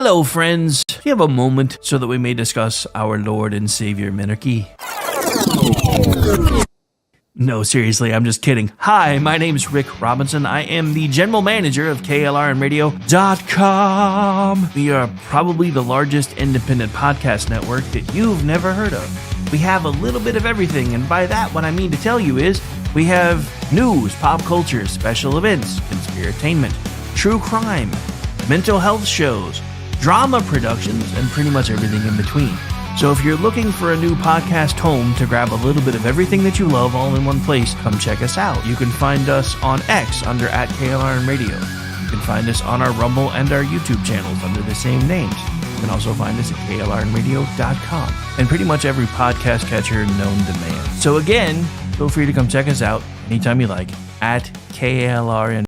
Hello, friends. Do you have a moment so that we may discuss our Lord and Savior Minarchy? No, seriously, I'm just kidding. Hi, my name's Rick Robinson. I am the general manager of KLRNradio.com. We are probably the largest independent podcast network that you've never heard of. We have a little bit of everything, and by that, what I mean to tell you is we have news, pop culture, special events, conspiratainment, true crime, mental health shows, drama productions, and pretty much everything in between. So if you're looking for a new podcast home to grab a little bit of everything that you love all in one place, come check us out. You can find us on X under @KLRNradio. You can find us on our Rumble and our YouTube channels under the same names. You can also find us at KLRNradio.com and pretty much every podcast catcher known to man. So again, feel free to come check us out anytime you like at KLRN.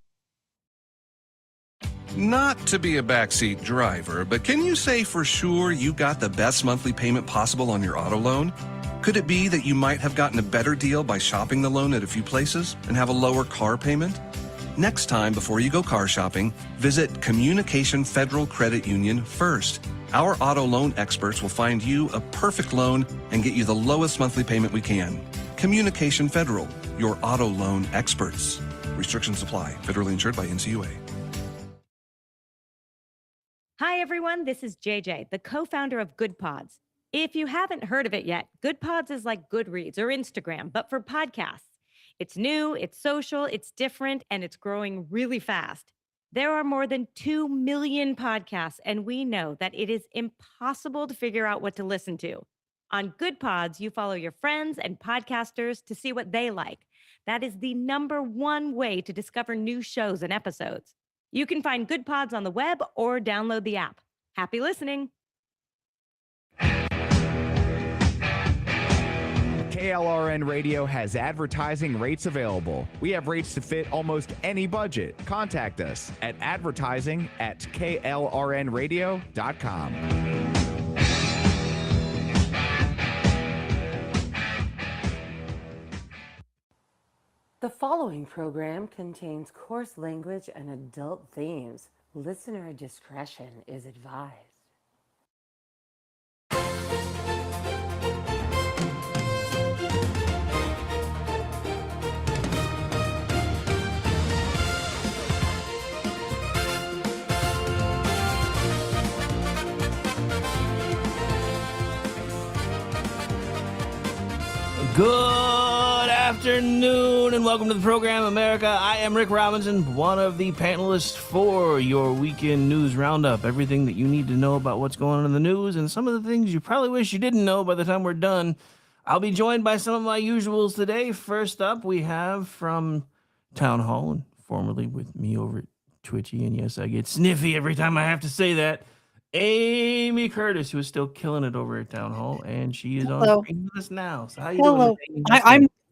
Not to be a backseat driver, but can you say for sure you got the best monthly payment possible on your auto loan? Could it be that you might have gotten a better deal by shopping the loan at a few places and have a lower car payment? Next time, before you go car shopping, visit Communication Federal Credit Union first. Our auto loan experts will find you a perfect loan and get you the lowest monthly payment we can. Communication Federal, your auto loan experts. Restrictions apply. Federally insured by NCUA. Hi, everyone. This is JJ, the co-founder of GoodPods. If you haven't heard of it yet, GoodPods is like Goodreads or Instagram, but for podcasts. It's new, it's social, it's different, and it's growing really fast. There are more than 2 million podcasts, and we know that it is impossible to figure out what to listen to. On GoodPods, you follow your friends and podcasters to see what they like. That is the #1 way to discover new shows and episodes. You can find GoodPods on the web or download the app. Happy listening. KLRN Radio has advertising rates available. We have rates to fit almost any budget. Contact us at advertising@klrnradio.com. The following program contains coarse language and adult themes. Listener discretion is advised. Good afternoon and welcome to the program, America. I am Rick Robinson, one of the panelists for your weekend news roundup. Everything that you need to know about what's going on in the news and some of the things you probably wish you didn't know by the time we're done. I'll be joined by some of my usuals today. First up, we have from Town Hall, and formerly with me over at Twitchy, and yes, I get sniffy every time I have to say that, Amy Curtis, who is still killing it over at Town Hall, and she is on screen with us now. So how you doing?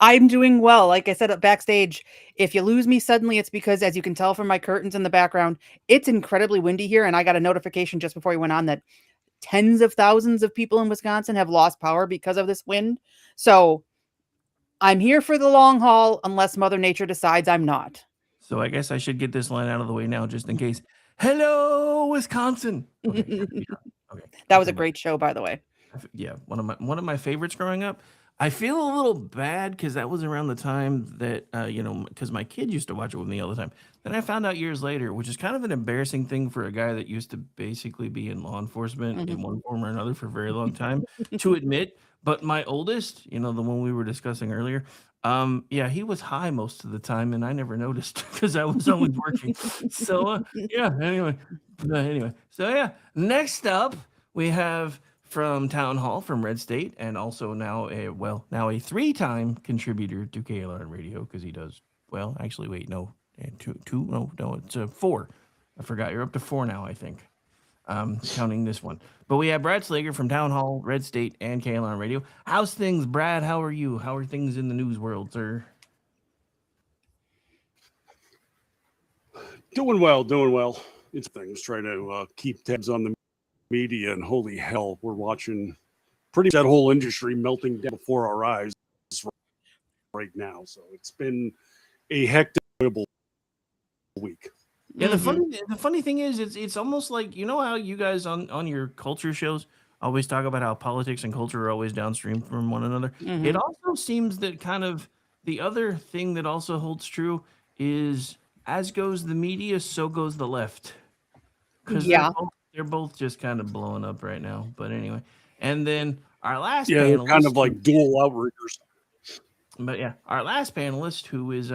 I'm doing well. Like I said, backstage, if you lose me suddenly, it's because, as you can tell from my curtains in the background, it's incredibly windy here, and I got a notification just before we went on that tens of thousands of people in Wisconsin have lost power because of this wind. So I'm here for the long haul, unless Mother Nature decides I'm not. So I guess I should get this line out of the way now, just in case. Hello, Wisconsin. Okay. That was a great show, by the way. Yeah, one of my favorites growing up. I feel a little bad because that was around the time that because my kid used to watch it with me all the time. Then I found out years later, which is kind of an embarrassing thing for a guy that used to basically be in law enforcement in one form or another for a very long time to admit. But my oldest, the one we were discussing earlier, he was high most of the time, and I never noticed because I was always working. So anyway. Next up we have from Town Hall from Red State, and also now a 3-time contributor to KLRN Radio, because he does it's 4. I forgot, you're up to 4 now, I think, counting this one. But we have Brad Slager from Town Hall, Red State, and KLRN Radio. How's things, Brad? How are you? How are things in the news world, sir? Doing well. It's things trying to keep tabs on the media, and holy hell, we're watching pretty much that whole industry melting down before our eyes right now. So it's been a hectic week. Yeah, Mhm. the funny thing is, it's almost like, you know how you guys on your culture shows always talk about how politics and culture are always downstream from one another. It Mhm. also seems that kind of the other thing that also holds true is as goes the media, so goes the left, because Yeah. they're both just kind of blowing up right now. But anyway, and then our last Yeah, they're kind panelist, of like dual outriggers. but yeah, our last panelist who is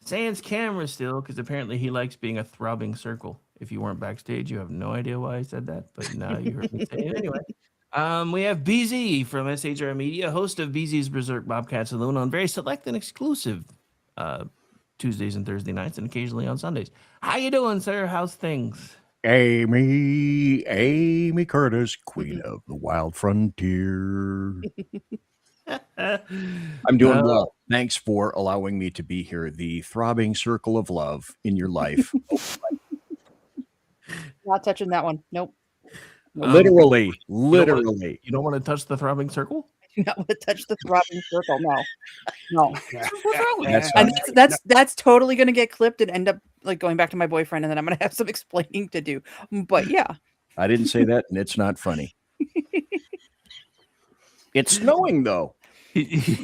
sans camera still, because apparently he likes being a throbbing circle. If you weren't backstage, you have no idea why I said that, but now you heard me say it anyway. We have BZ from SHR Media, host of BZ's Berserk Bobcat Saloon on very select and exclusive Tuesdays and Thursday nights, and occasionally on Sundays. How you doing, sir? How's things? Amy Curtis, Queen of the Wild Frontier. I'm doing Oh, well. Thanks for allowing me to be here, the throbbing circle of love in your life. Not touching that one. Nope. Literally. You don't want to touch the throbbing circle? I do not want to touch the throbbing circle. No. No. What's wrong with That's you? And that's totally gonna get clipped and end up like going back to my boyfriend, and then I'm gonna have some explaining to do. But yeah. I didn't say that, and it's not funny. It's snowing, though.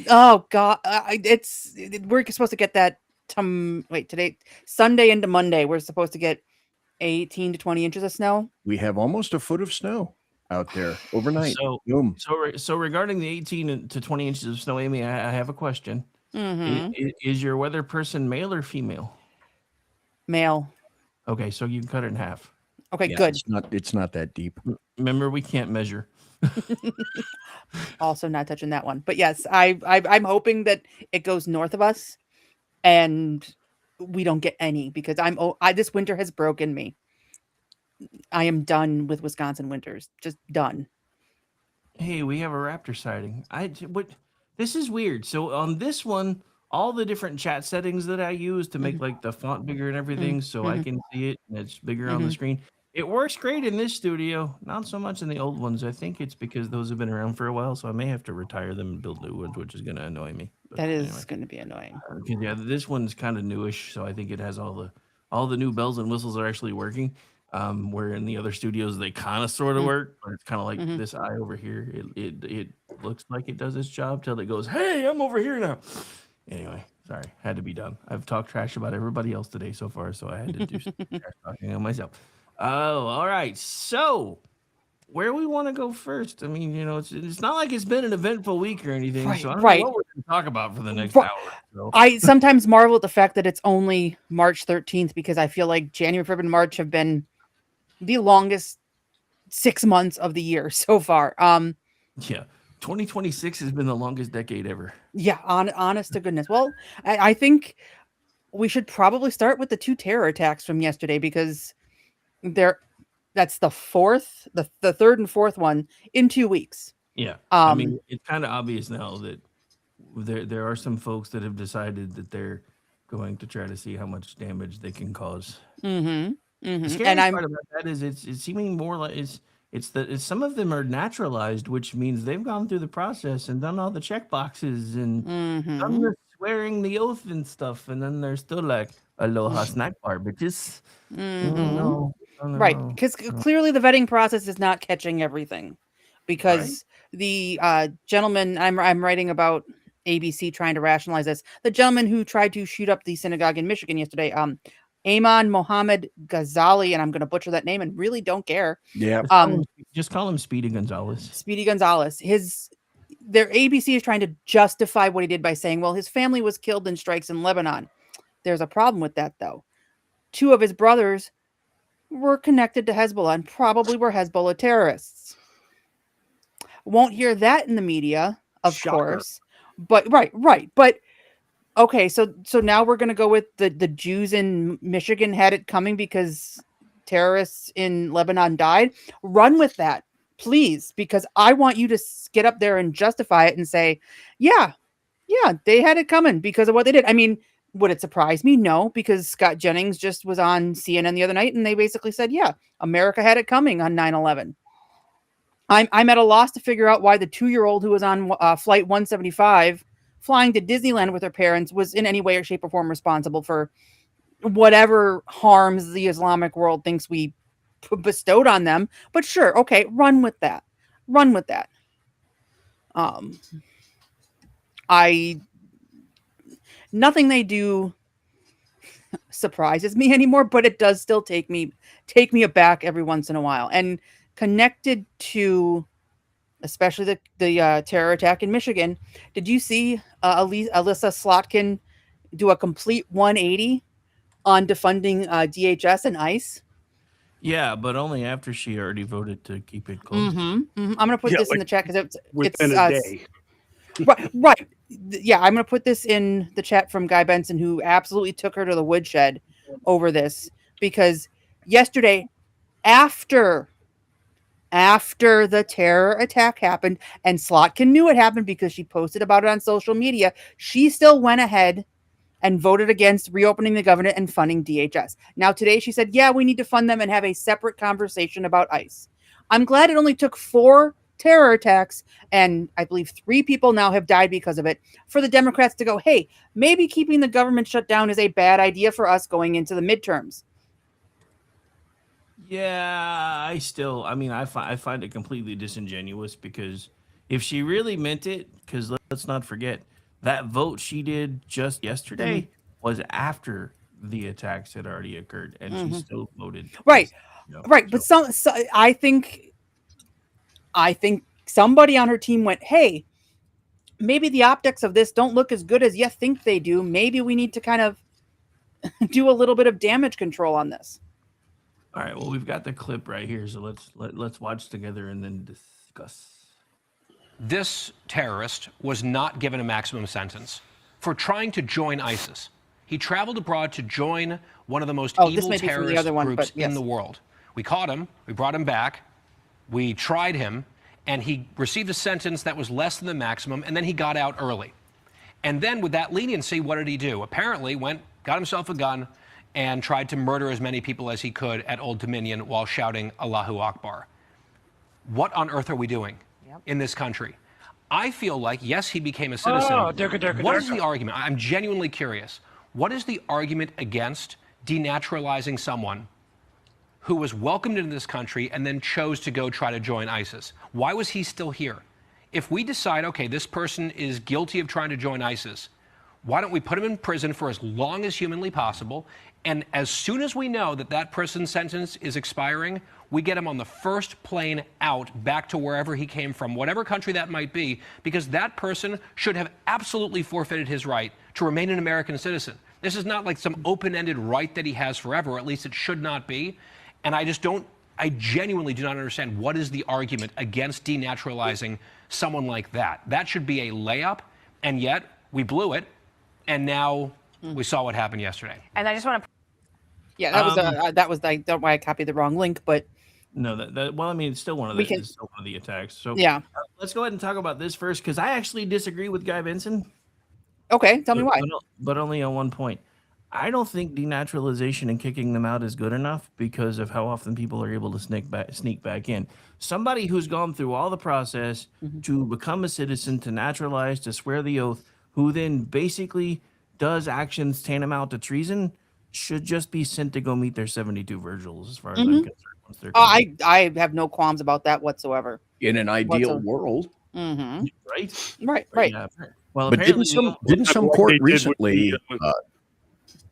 Oh God, we're supposed to get that. Today, Sunday into Monday, we're supposed to get 18 to 20 inches of snow. We have almost a foot of snow out there overnight. So, Boom. so regarding the 18 to 20 inches of snow, Amy, I have a question. Mhm. Is your weather person male or female? Male. Okay, so you can cut it in half. Okay, Yeah, good. It's not that deep. Remember, we can't measure. Also not touching that one. But yes, I'm hoping that it goes north of us, and we don't get any because this winter has broken me. I am done with Wisconsin winters. Just done. Hey, we have a raptor sighting. This is weird. So on this one, all the different chat settings that I use to make like the font bigger and everything, so I can see it and it's bigger on the screen. It works great in this studio, not so much in the old ones. I think it's because those have been around for a while, so I may have to retire them and build new ones, which is going to annoy me. But That is anyway. going to be annoying. Yeah, this one's kind of newish, so I think it has all the new bells and whistles are actually working. Where in the other studios they kind of sort of work, but it's kind of like this eye over here. It looks like it does its job till it goes, "Hey, I'm over here now." Anyway, sorry, had to be done. I've talked trash about everybody else today so far, so I had to do some trash talking on myself. Oh, all right. So, where we want to go first? I mean, it's not like it's been an eventful week or anything, so I don't know what we're going to talk about for the next hour. So. I sometimes marvel at the fact that it's only March 13th because I feel like January, February, and March have been the longest 6 months of the year so far. Yeah, 2026 has been the longest decade ever. Yeah, honest to goodness. Well, I think we should probably start with the 2 terror attacks from yesterday because that's the fourth, the third and fourth one in 2 weeks. Yeah, I mean, it's kind of obvious now that there are some folks that have decided that they're going to try to see how much damage they can cause. The scary part about that is it's seeming more like it's some of them are naturalized, which means they've gone through the process and done all the check boxes and done the swearing the oath and stuff, and then they're still like aloha snack bar bitches. Right, because clearly the vetting process is not catching everything. Because the gentleman I'm writing about ABC trying to rationalize this, the gentleman who tried to shoot up the synagogue in Michigan yesterday, Ayman Mohammed Ghazali, and I'm going to butcher that name and really don't care. Yeah. Just call him Speedy Gonzalez. Speedy Gonzalez. Their ABC is trying to justify what he did by saying, well, his family was killed in strikes in Lebanon. There's a problem with that, though. 2 of his brothers were connected to Hezbollah and probably were Hezbollah terrorists. Won't hear that in the media, of course. But right. But okay, so now we're gonna go with the Jews in Michigan had it coming because terrorists in Lebanon died. Run with that, please, because I want you to get up there and justify it and say, yeah, they had it coming because of what they did. I mean, would it surprise me? No, because Scott Jennings just was on CNN the other night and they basically said, yeah, America had it coming on 9/11. I'm at a loss to figure out why the 2-year-old who was on flight 175 flying to Disneyland with her parents was in any way or shape or form responsible for whatever harms the Islamic world thinks we bestowed on them. But sure, okay, run with that. Run with that. Nothing they do surprises me anymore, but it does still take me aback every once in a while. And connected to especially the terror attack in Michigan, did you see Alyssa Slotkin do a complete 180 on defunding DHS and ICE? Yeah, but only after she already voted to keep it closed. I'm gonna put this in the chat because within a day. Right. Yeah, I'm going to put this in the chat from Guy Benson, who absolutely took her to the woodshed over this, because yesterday, after the terror attack happened, and Slotkin knew it happened because she posted about it on social media, she still went ahead and voted against reopening the government and funding DHS. Now, today she said, yeah, we need to fund them and have a separate conversation about ICE. I'm glad it only took 4 terror attacks, and I believe 3 people now have died because of it, for the Democrats to go, hey, maybe keeping the government shut down is a bad idea for us going into the midterms. Yeah, I find it completely disingenuous, because if she really meant it, because let's not forget, that vote she did just yesterday was after the attacks had already occurred, and she still voted. Right. But so I think somebody on her team went, hey, maybe the optics of this don't look as good as you think they do. Maybe we need to kind of do a little bit of damage control on this. All right. Well, we've got the clip right here, so let's watch together and then discuss. This terrorist was not given a maximum sentence for trying to join ISIS. He traveled abroad to join one of the most evil terrorist groups in the world. We caught him. We brought him back. We tried him, and he received a sentence that was less than the maximum, and then he got out early. And then with that leniency, what did he do? Apparently got himself a gun and tried to murder as many people as he could at Old Dominion while shouting Allahu Akbar. What on earth are we doing in this country? I feel like, yes, he became a citizen. What is the argument? I'm genuinely curious. What is the argument against denaturalizing someone who was welcomed into this country and then chose to go try to join ISIS? Why was he still here? If we decide, okay, this person is guilty of trying to join ISIS, why don't we put him in prison for as long as humanly possible? And as soon as we know that that person's sentence is expiring, we get him on the first plane out back to wherever he came from, whatever country that might be, because that person should have absolutely forfeited his right to remain an American citizen. This is not like some open-ended right that he has forever, or at least it should not be. And I genuinely do not understand what is the argument against denaturalizing someone like that. That should be a layup, and yet we blew it, and now we saw what happened yesterday. And I just want to... Yeah, that was I don't know why I copied the wrong link, but... No, well, I mean, it's still one of the attacks. So yeah, let's go ahead and talk about this first, because I actually disagree with Guy Benson. Okay, tell me why. But only on one point. I don't think denaturalization and kicking them out is good enough because of how often people are able to sneak back in. Somebody who's gone through all the process to become a citizen, to naturalize, to swear the oath, who then basically does actions tantamount to treason, should just be sent to go meet their 72 Virgils, as far as I'm concerned. I have no qualms about that whatsoever. In an ideal world. Right? Right. Yeah. Well, but didn't some court recently...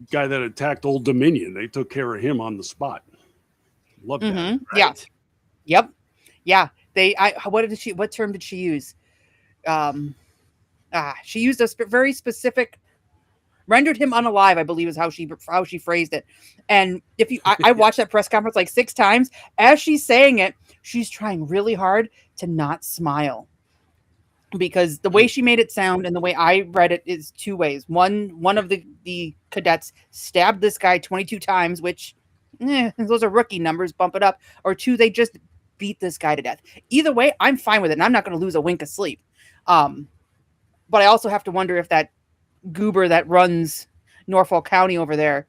guy that attacked Old Dominion, they took care of him on the spot. Love that. Right? Yeah. Yep. Yeah. What term did she use? She used a very specific, rendered him unalive, I believe is how she phrased it. And I watched that press conference like 6 times. As she's saying it, she's trying really hard to not smile, because the way she made it sound and the way I read it is 2 ways. One of the cadets stabbed this guy 22 times, which those are rookie numbers, bump it up. Or 2, they just beat this guy to death. Either way, I'm fine with it, and I'm not going to lose a wink of sleep. But I also have to wonder if that goober that runs Norfolk County over there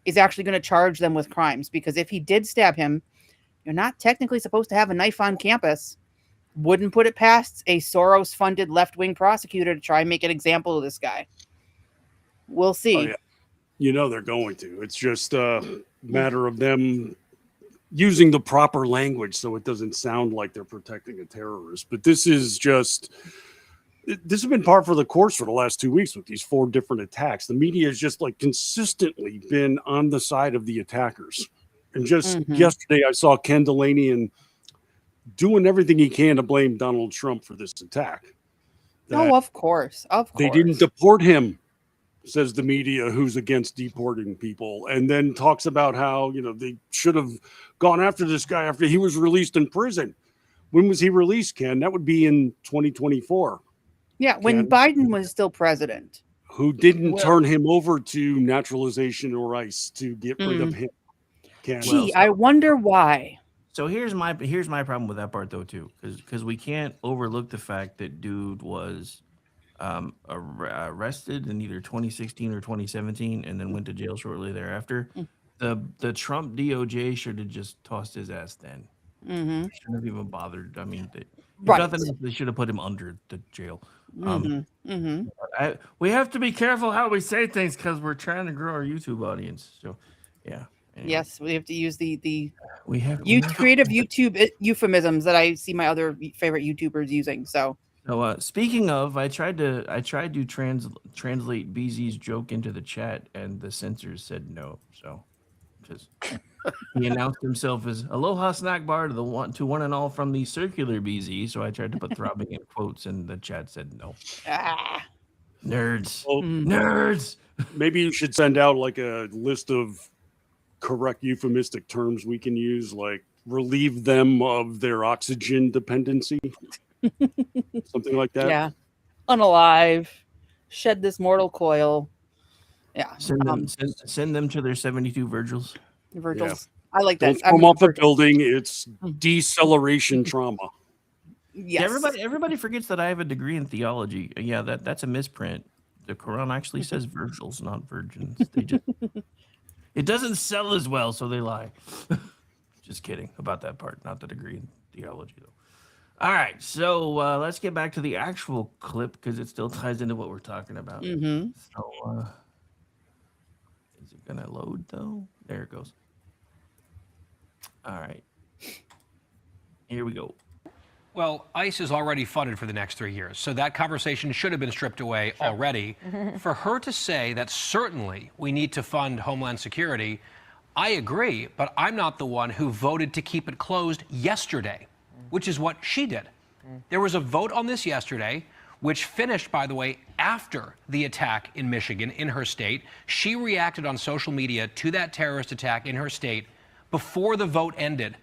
is actually going to charge them with crimes, because if he did stab him, you're not technically supposed to have a knife on campus. Wouldn't put it past a Soros-funded left-wing prosecutor to try and make an example of this guy. We'll see. Oh, yeah. You know they're going to. It's just a matter of them using the proper language so it doesn't sound like they're protecting a terrorist. But this has been par for the course for the last 2 weeks with these 4 different attacks. The media has just like consistently been on the side of the attackers. And just yesterday, I saw Ken Delaney doing everything he can to blame Donald Trump for this attack. No, of course. They didn't deport him, says the media, who's against deporting people, and then talks about how, they should have gone after this guy after he was released in prison. When was he released, Ken? That would be in 2024. Yeah, when Biden was still president. Who didn't turn him over to naturalization or ICE to get rid of him. Ken. Gee, I wonder why. So here's my problem with that part though too, because we can't overlook the fact that dude was arrested in either 2016 or 2017 and then went to jail shortly thereafter. The Trump DOJ should have just tossed his ass then. Shouldn't have even bothered. I mean, nothing else, they should have put him under the jail. We have to be careful how we say things because we're trying to grow our YouTube audience. So, yeah. Anyway. Yes, we have to use the creative YouTube euphemisms that I see my other favorite YouTubers using. So speaking of, I tried to translate BZ's joke into the chat, and the censors said no. So, because he announced himself as Aloha Snack Bar to one and all from the circular BZ. So I tried to put throbbing in quotes, and the chat said no. Nerds, nerds. Maybe you should send out like a list of correct euphemistic terms we can use, like relieve them of their oxygen dependency. Something like that. Yeah. Unalive. Shed this mortal coil. Yeah. Send them to their 72 Virgils. Yeah. I like that. Don't come off the building. It's deceleration trauma. Yes. Everybody forgets that I have a degree in theology. Yeah, that's a misprint. The Quran actually says Virgils, not virgins. It doesn't sell as well, so they lie. Just kidding about that part, not the degree in theology, though. All right, so let's get back to the actual clip because it still ties into what we're talking about. So, is it going to load, though? There it goes. All right. Here we go. Well, ICE is already funded for the next 3 years, so that conversation should have been stripped away already. For her to say that certainly we need to fund Homeland Security, I agree, but I'm not the one who voted to keep it closed yesterday, which is what she did. There was a vote on this yesterday, which finished, by the way, after the attack in Michigan, in her state. She reacted on social media to that terrorist attack in her state before the vote ended.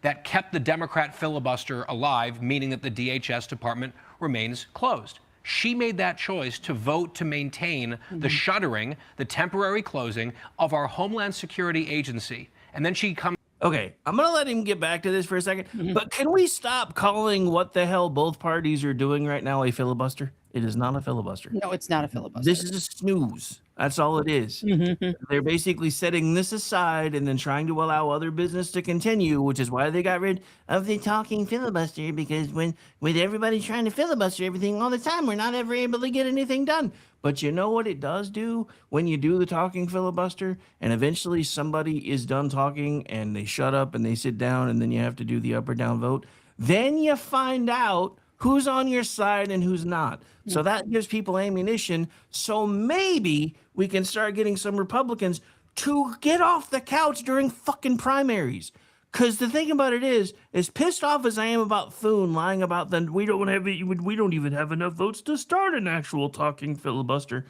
That kept the Democrat filibuster alive, meaning that the DHS department remains closed. She made that choice to vote to maintain the shuttering, the temporary closing of our Homeland Security Agency. And then she comes. Okay, I'm going to let him get back to this for a second. But can we stop calling what the hell both parties are doing right now a filibuster? It is not a filibuster. No, it's not a filibuster. This is a snooze. That's all it is. They're basically setting this aside and then trying to allow other business to continue, which is why they got rid of the talking filibuster, because with everybody trying to filibuster everything all the time, we're not ever able to get anything done. But you know what it does do when you do the talking filibuster and eventually somebody is done talking and they shut up and they sit down and then you have to do the up or down vote? Then you find out who's on your side and who's not. So that gives people ammunition. So maybe we can start getting some Republicans to get off the couch during fucking primaries. Because the thing about it is, as pissed off as I am about Thune lying about that we don't even have enough votes to start an actual talking filibuster,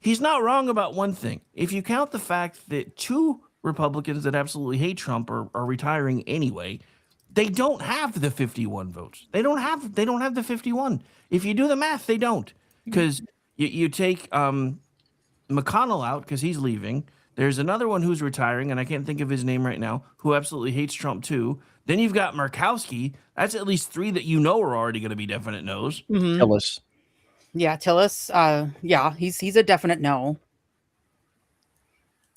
he's not wrong about one thing. If you count the fact that 2 Republicans that absolutely hate Trump are retiring anyway, they don't have the 51 votes. They don't have the 51. If you do the math, they don't. Because you take McConnell out because he's leaving. There's another one who's retiring, and I can't think of his name right now, who absolutely hates Trump too. Then you've got Murkowski. That's at least 3 that you know are already going to be definite no's. Tillis. Yeah, Tillis. Yeah, he's a definite no.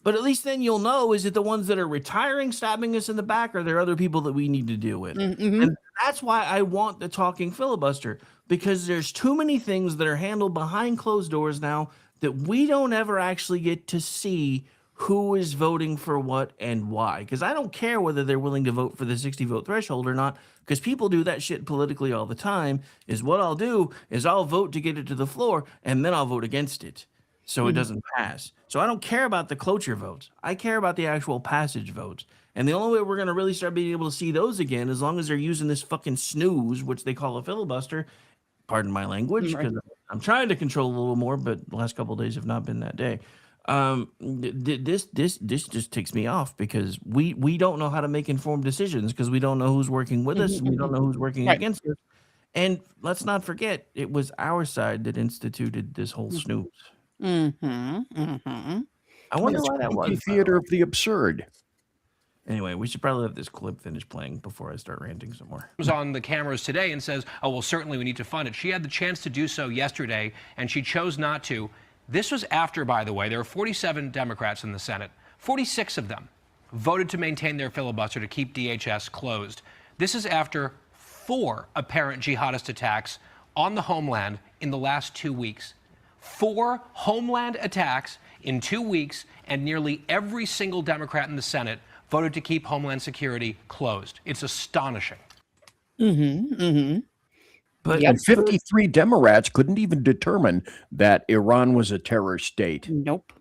But at least then you'll know, is it the ones that are retiring, stabbing us in the back, or are there other people that we need to deal with? And that's why I want the talking filibuster, because there's too many things that are handled behind closed doors now that we don't ever actually get to see who is voting for what and why. Because I don't care whether they're willing to vote for the 60 vote threshold or not, because people do that shit politically all the time. Is what I'll do is I'll vote to get it to the floor and then I'll vote against it so it doesn't pass. So I don't care about the cloture votes. I care about the actual passage votes. And the only way we're going to really start being able to see those again, as long as they're using this fucking snooze, which they call a filibuster, pardon my language, because I'm trying to control a little more, but the last couple of days have not been that day. This just ticks me off because we don't know how to make informed decisions because we don't know who's working with us, we don't know who's working against us. And let's not forget, it was our side that instituted this whole snooze. I wonder why that was. The theater of the absurd. Anyway, we should probably let this clip finish playing before I start ranting some more. Was on the cameras today and says, oh, well, certainly we need to fund it. She had the chance to do so yesterday, and she chose not to. This was after, by the way, there are 47 Democrats in the Senate. 46 of them voted to maintain their filibuster to keep DHS closed. This is after 4 apparent jihadist attacks on the homeland in the last 2 weeks. 4 homeland attacks in 2 weeks, and nearly every single Democrat in the Senate voted to keep Homeland Security closed. It's astonishing. But 53 Democrats couldn't even determine that Iran was a terror state. Nope.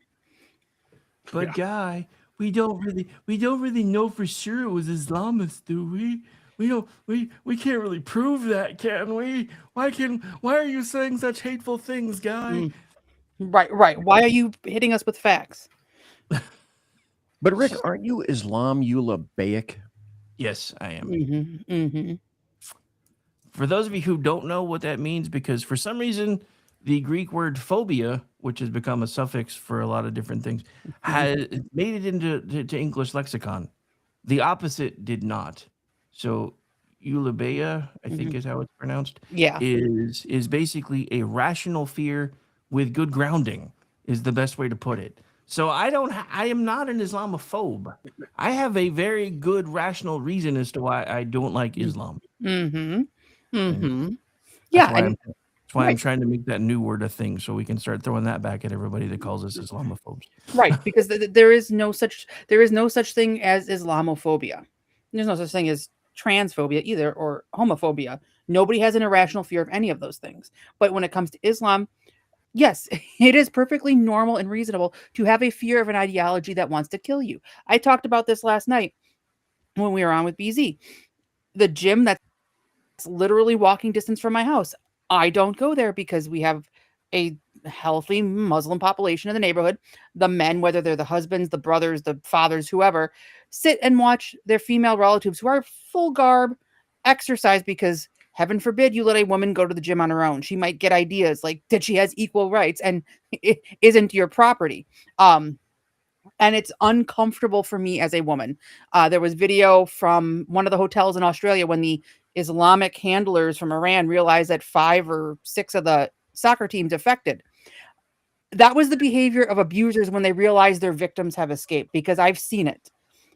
But Guy, we don't really know for sure it was Islamists, do we? We can't really prove that, can we? Why are you saying such hateful things, Guy? Right. Why are you hitting us with facts? But Rick, aren't you Islamulabaic? Yes, I am. For those of you who don't know what that means, because for some reason the Greek word phobia, which has become a suffix for a lot of different things, has made it into English lexicon. The opposite did not. So eulabeia, I think is how it's pronounced. Yeah. Is basically a rational fear with good grounding, is the best way to put it. So I am not an Islamophobe. I have a very good rational reason as to why I don't like Islam. Yeah. That's why I'm trying to make that new word a thing so we can start throwing that back at everybody that calls us Islamophobes. Right, because there is no such thing as Islamophobia. There's no such thing as transphobia either, or homophobia. Nobody has an irrational fear of any of those things. But when it comes to Islam, yes, it is perfectly normal and reasonable to have a fear of an ideology that wants to kill you. I talked about this last night when we were on with BZ. The gym that's literally walking distance from my house, I don't go there because we have a healthy Muslim population in the neighborhood. The men, whether they're the husbands, the brothers, the fathers, whoever, sit and watch their female relatives who are full garb exercise because heaven forbid you let a woman go to the gym on her own. She might get ideas like that she has equal rights and it isn't your property. And it's uncomfortable for me as a woman. There was video from one of the hotels in Australia when the Islamic handlers from Iran realized that 5 or 6 of the soccer teams affected. That was the behavior of abusers when they realize their victims have escaped, because I've seen it.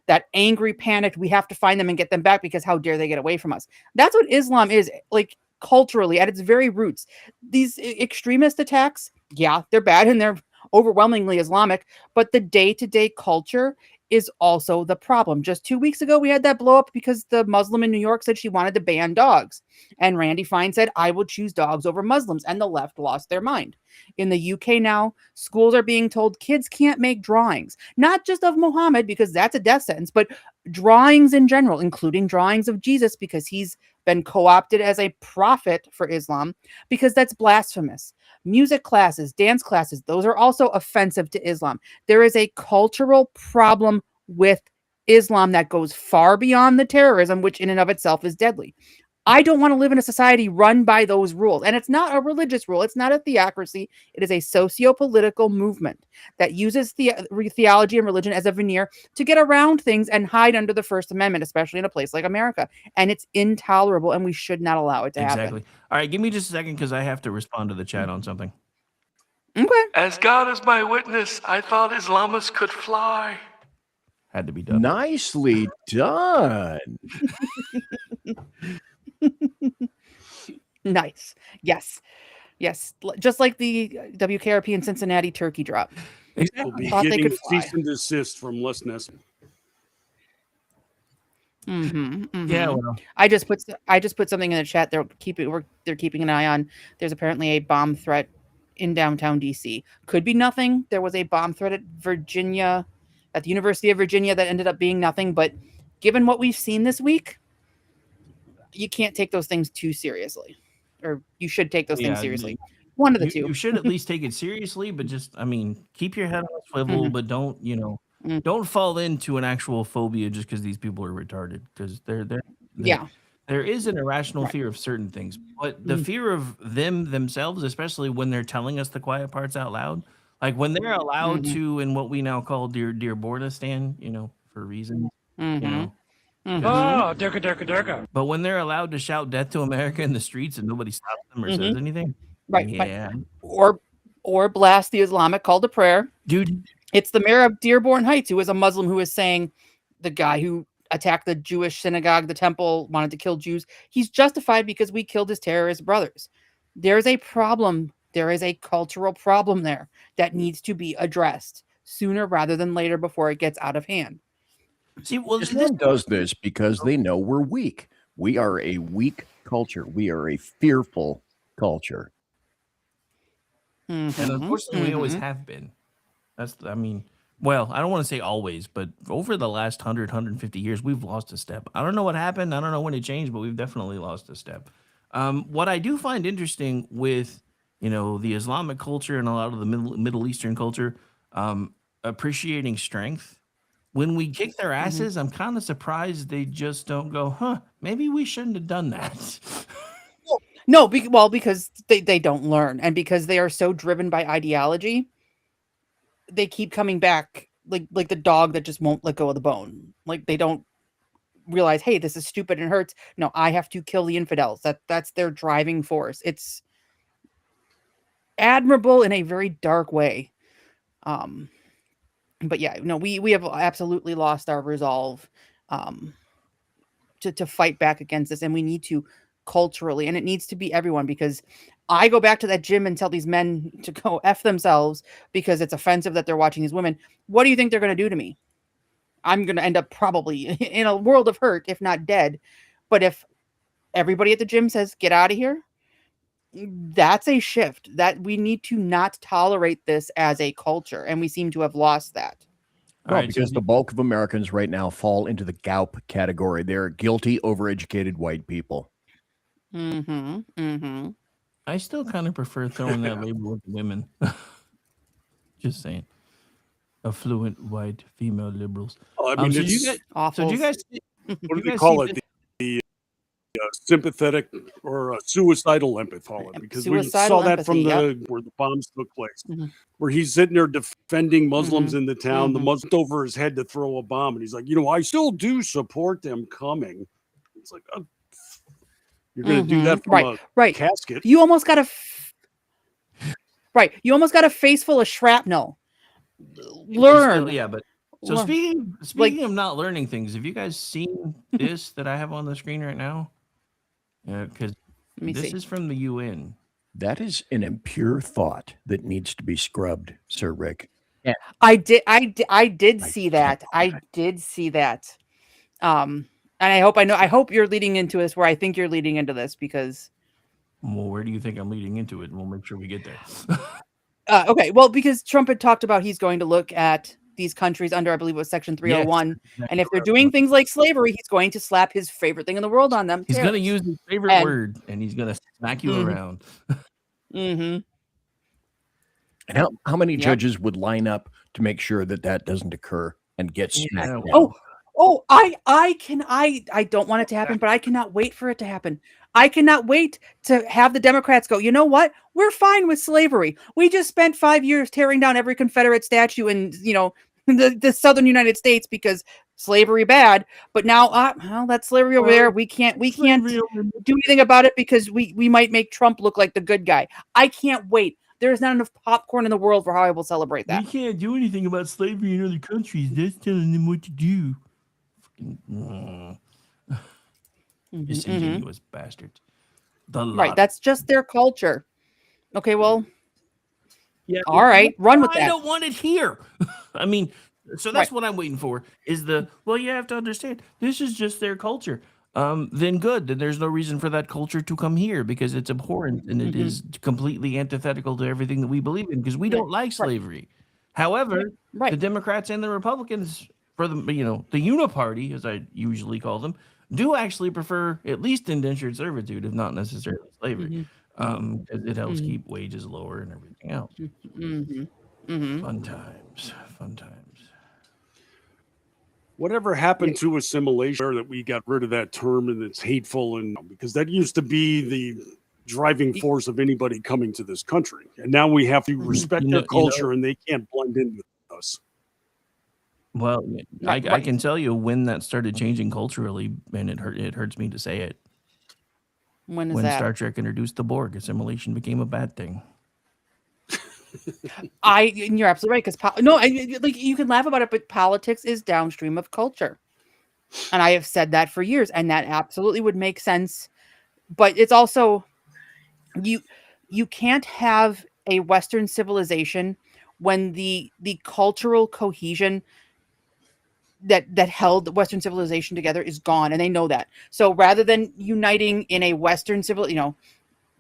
That angry, panicked, we have to find them and get them back because how dare they get away from us. That's what Islam is, like, culturally, at its very roots. These extremist attacks, yeah, they're bad and they're overwhelmingly Islamic, but the day-to-day culture is also the problem. Just 2 weeks ago, we had that blow up because the Muslim in New York said she wanted to ban dogs. And Randy Fine said, I will choose dogs over Muslims. And the left lost their mind. In the UK now, schools are being told kids can't make drawings, not just of Muhammad, because that's a death sentence, but drawings in general, including drawings of Jesus, because he's been co-opted as a prophet for Islam, because that's blasphemous. Music classes, dance classes, those are also offensive to Islam. There is a cultural problem with Islam that goes far beyond the terrorism, which in and of itself is deadly. I don't want to live in a society run by those rules. And it's not a religious rule. It's not a theocracy. It is a socio-political movement that uses theology and religion as a veneer to get around things and hide under the First Amendment, especially in a place like America. And it's intolerable, and we should not allow it to happen. Exactly. All right, give me just a second because I have to respond to the chat on something. Okay. As God is my witness, I thought Islamists could fly. Had to be done. Nicely done. Nice. Yes. Yes, just like the WKRP in Cincinnati turkey drop. We'll be getting a cease and desist from Les Nessman. Yeah, well. I just put something in the chat. They're keeping an eye on. There's apparently a bomb threat in downtown DC. Could be nothing. There was a bomb threat at Virginia, at the University of Virginia, that ended up being nothing. But given what we've seen this week, you can't take those things too seriously, or you should take those things seriously. One of the two. You should at least take it seriously, but just, I mean, keep your head on a swivel, but don't, don't fall into an actual phobia just because these people are retarded. Because there is an irrational fear of certain things, but the fear of themselves, especially when they're telling us the quiet parts out loud, like when they're allowed to, in what we now call Dear Bordistan, for reasons, Oh, Durka. But when they're allowed to shout death to America in the streets and nobody stops them or says anything. Right. Yeah. Or blast the Islamic call to prayer. Dude. It's the mayor of Dearborn Heights, who is a Muslim, who is saying the guy who attacked the Jewish synagogue, the temple, wanted to kill Jews. He's justified because we killed his terrorist brothers. There's a problem. There is a cultural problem there that needs to be addressed sooner rather than later before it gets out of hand. See, well, Islam does this because they know we're weak. We are a weak culture. We are a fearful culture. And unfortunately, we always have been. I don't want to say always, but over the last 100, 150 years, we've lost a step. I don't know what happened. I don't know when it changed, but we've definitely lost a step. What I do find interesting with, the Islamic culture and a lot of the Middle Eastern culture, appreciating strength. When we kick their asses, I'm kind of surprised they just don't go, maybe we shouldn't have done that. No, because they don't learn, and because they are so driven by ideology, they keep coming back like the dog that just won't let go of the bone. Like they don't realize, hey, this is stupid and hurts. No, I have to kill the infidels. That's their driving force. It's admirable in a very dark way. But yeah, no, we have absolutely lost our resolve to fight back against this, and we need to culturally, and it needs to be everyone, because I go back to that gym and tell these men to go F themselves because it's offensive that they're watching these women. What do you think they're going to do to me? I'm going to end up probably in a world of hurt, if not dead. But if everybody at the gym says, get out of here, that's a shift that we need to not tolerate this as a culture. And we seem to have lost that. Well, because the bulk of Americans right now fall into the GAUP category. They're guilty, overeducated white people. I still kind of prefer throwing that label with women. Just saying. Affluent white female liberals. I mean, do you guys what do they call it? The sympathetic or suicidal empathy, because we saw that from where the bombs took place, where he's sitting there defending Muslims in the town. The Muslims over his head to throw a bomb, and he's like, I still do support them coming. It's like, you're going to do that from a casket. You almost got You almost got a face full of shrapnel. Learn. So speaking of not learning things, have you guys seen this that I have on the screen right now? Because this is from the UN. That is an impure thought that needs to be scrubbed, Sir Rick. Yeah. I did see that. I did see that. And I hope you're leading into this where I think you're leading into this, because. Well, where do you think I'm leading into it? And we'll make sure we get there. Okay. Well, because Trump had talked about he's going to look at these countries under, I believe it was Section 301. Yes, and if they're doing things like slavery, he's going to slap his favorite thing in the world on them. He's going to use his favorite word, and he's going to smack you around. And how many judges would line up to make sure that doesn't occur and get smacked down? I don't want it to happen, but I cannot wait for it to happen. I cannot wait to have the Democrats go, you know what? We're fine with slavery. We just spent 5 years tearing down every Confederate statue in, the southern United States because slavery bad. But now, that's slavery over there. We can't do anything about it because we might make Trump look like the good guy. I can't wait. There's not enough popcorn in the world for how I will celebrate that. We can't do anything about slavery in other countries. That's telling them what to do. Disingenuous bastards. Right, that's just their culture. Okay, well, yeah. All right, run with that. I don't want it here. I mean, so that's what I'm waiting for. Is well, you have to understand this is just their culture. Then good. Then there's no reason for that culture to come here because it's abhorrent and it is completely antithetical to everything that we believe in because we don't like slavery. However, the Democrats and the Republicans, for the the Uniparty, as I usually call them, do actually prefer at least indentured servitude, if not necessarily slavery. Because it helps keep wages lower and everything else. Fun times. Whatever happened to assimilation that we got rid of that term and it's hateful, and because that used to be the driving force of anybody coming to this country. And now we have to respect their culture and they can't blend in with us. Well, I can tell you when that started changing culturally, and it hurts me to say it. When that? Star Trek introduced the Borg, assimilation became a bad thing. You're absolutely right. Because you can laugh about it, but politics is downstream of culture, and I have said that for years, and that absolutely would make sense. But it's also you can't have a Western civilization when the cultural cohesion that held Western civilization together is gone, and they know that. So rather than uniting in a Western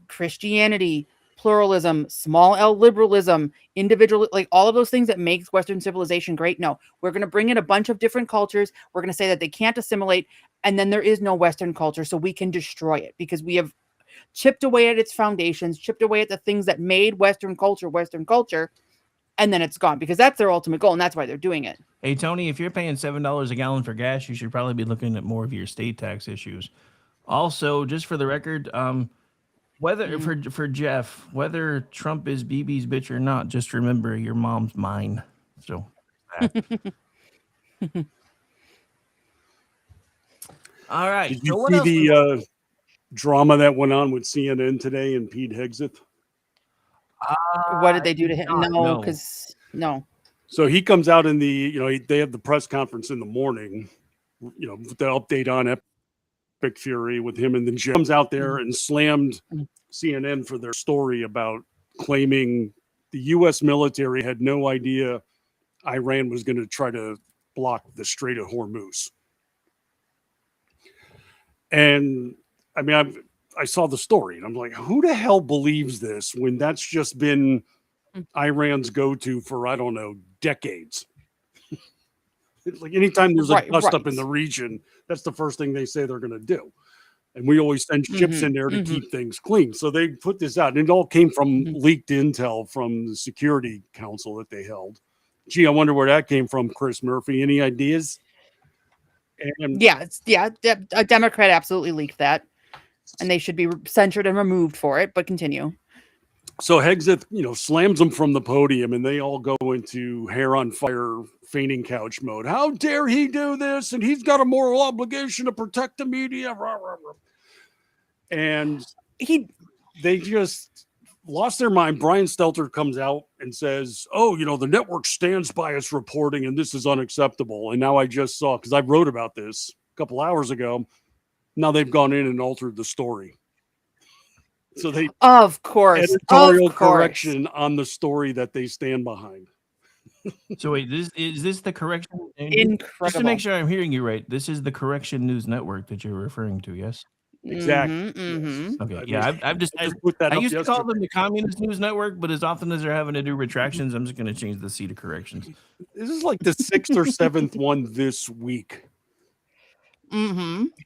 Christianity, pluralism, small L liberalism, individual, all of those things that makes Western civilization great. No, we're going to bring in a bunch of different cultures. We're going to say that they can't assimilate, and then there is no Western culture, so we can destroy it because we have chipped away at its foundations, chipped away at the things that made Western culture, and then it's gone because that's their ultimate goal, and that's why they're doing it. Hey, Tony, if you're paying $7 a gallon for gas, you should probably be looking at more of your state tax issues. Also, just for the record, whether for Jeff, whether Trump is BB's bitch or not, just remember your mom's mine. So, all right. Did you see the drama that went on with CNN today and Pete Hegseth? What did they do to him? No, because no. So he comes out in the, they have the press conference in the morning, with the update on Epic Fury with him, and then Jim comes out there and slammed CNN for their story about claiming the U.S. military had no idea Iran was going to try to block the Strait of Hormuz. And I mean, I saw the story and I'm like, who the hell believes this when that's just been Iran's go-to for, I don't know, decades? Like anytime there's a dust up in the region, that's the first thing they say they're going to do. And we always send ships in there to keep things clean. So they put this out, and it all came from leaked intel from the Security Council that they held. Gee, I wonder where that came from, Chris Murphy. Any ideas? And a Democrat absolutely leaked that, and they should be censured and removed for it. But continue. So Hegseth, slams them from the podium, and they all go into hair on fire, fainting couch mode. How dare he do this? And he's got a moral obligation to protect the media. Rah, rah, rah. And they just lost their mind. Brian Stelter comes out and says, "Oh, the network stands by its reporting, and this is unacceptable." And now I just saw, because I wrote about this a couple hours ago. Now they've gone in and altered the story. So they, of course, editorial correction on the story that they stand behind. So wait, is this the Correction? Incredible. Just to make sure I'm hearing you right, this is the Correction News Network that you're referring to, yes? Exactly. Okay, yeah, I used to call them the Communist News Network, but as often as they're having to do retractions, I'm just going to change the C to corrections. This is like the 6th or 7th one this week.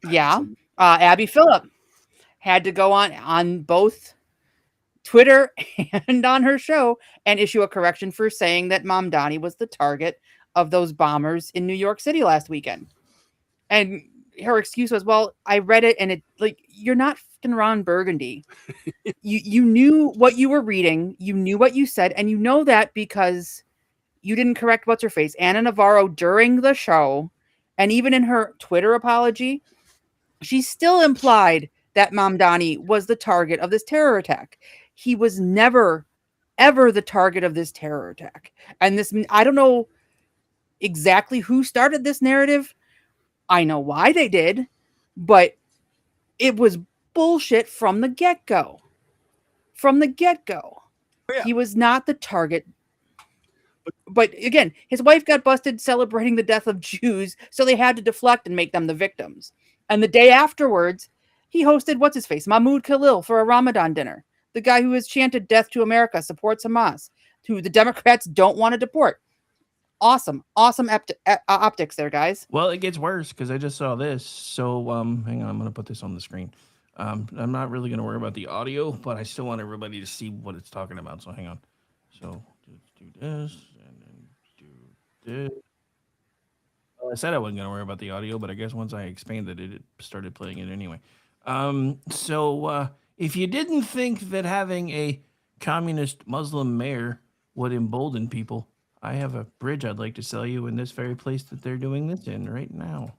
Yeah. Abby Phillip had to go on both Twitter and on her show and issue a correction for saying that Mamdani was the target of those bombers in New York City last weekend. And her excuse was, well, I read it and it, you're not fucking Ron Burgundy. You knew what you were reading, you knew what you said, and you know that because you didn't correct what's her face, Anna Navarro, during the show, and even in her Twitter apology, she still implied that Mamdani was the target of this terror attack. He was never, ever the target of this terror attack. And this, I don't know exactly who started this narrative. I know why they did, but it was bullshit from the get-go. from the get-go. Yeah. He was not the target. But again, his wife got busted celebrating the death of Jews, so they had to deflect and make them the victims. And the day afterwards, he hosted what's-his-face, Mahmoud Khalil, for a Ramadan dinner. The guy who has chanted death to America, supports Hamas, who the Democrats don't want to deport. Awesome optics there, guys. Well, it gets worse because I just saw this. So hang on, I'm going to put this on the screen. I'm not really going to worry about the audio, but I still want everybody to see what it's talking about. So hang on. So let's do this and then do this. Well, I said I wasn't going to worry about the audio, but I guess once I expanded it, it started playing it anyway. So if you didn't think that having a communist Muslim mayor would embolden people, I have a bridge I'd like to sell you in this very place that they're doing this in right now.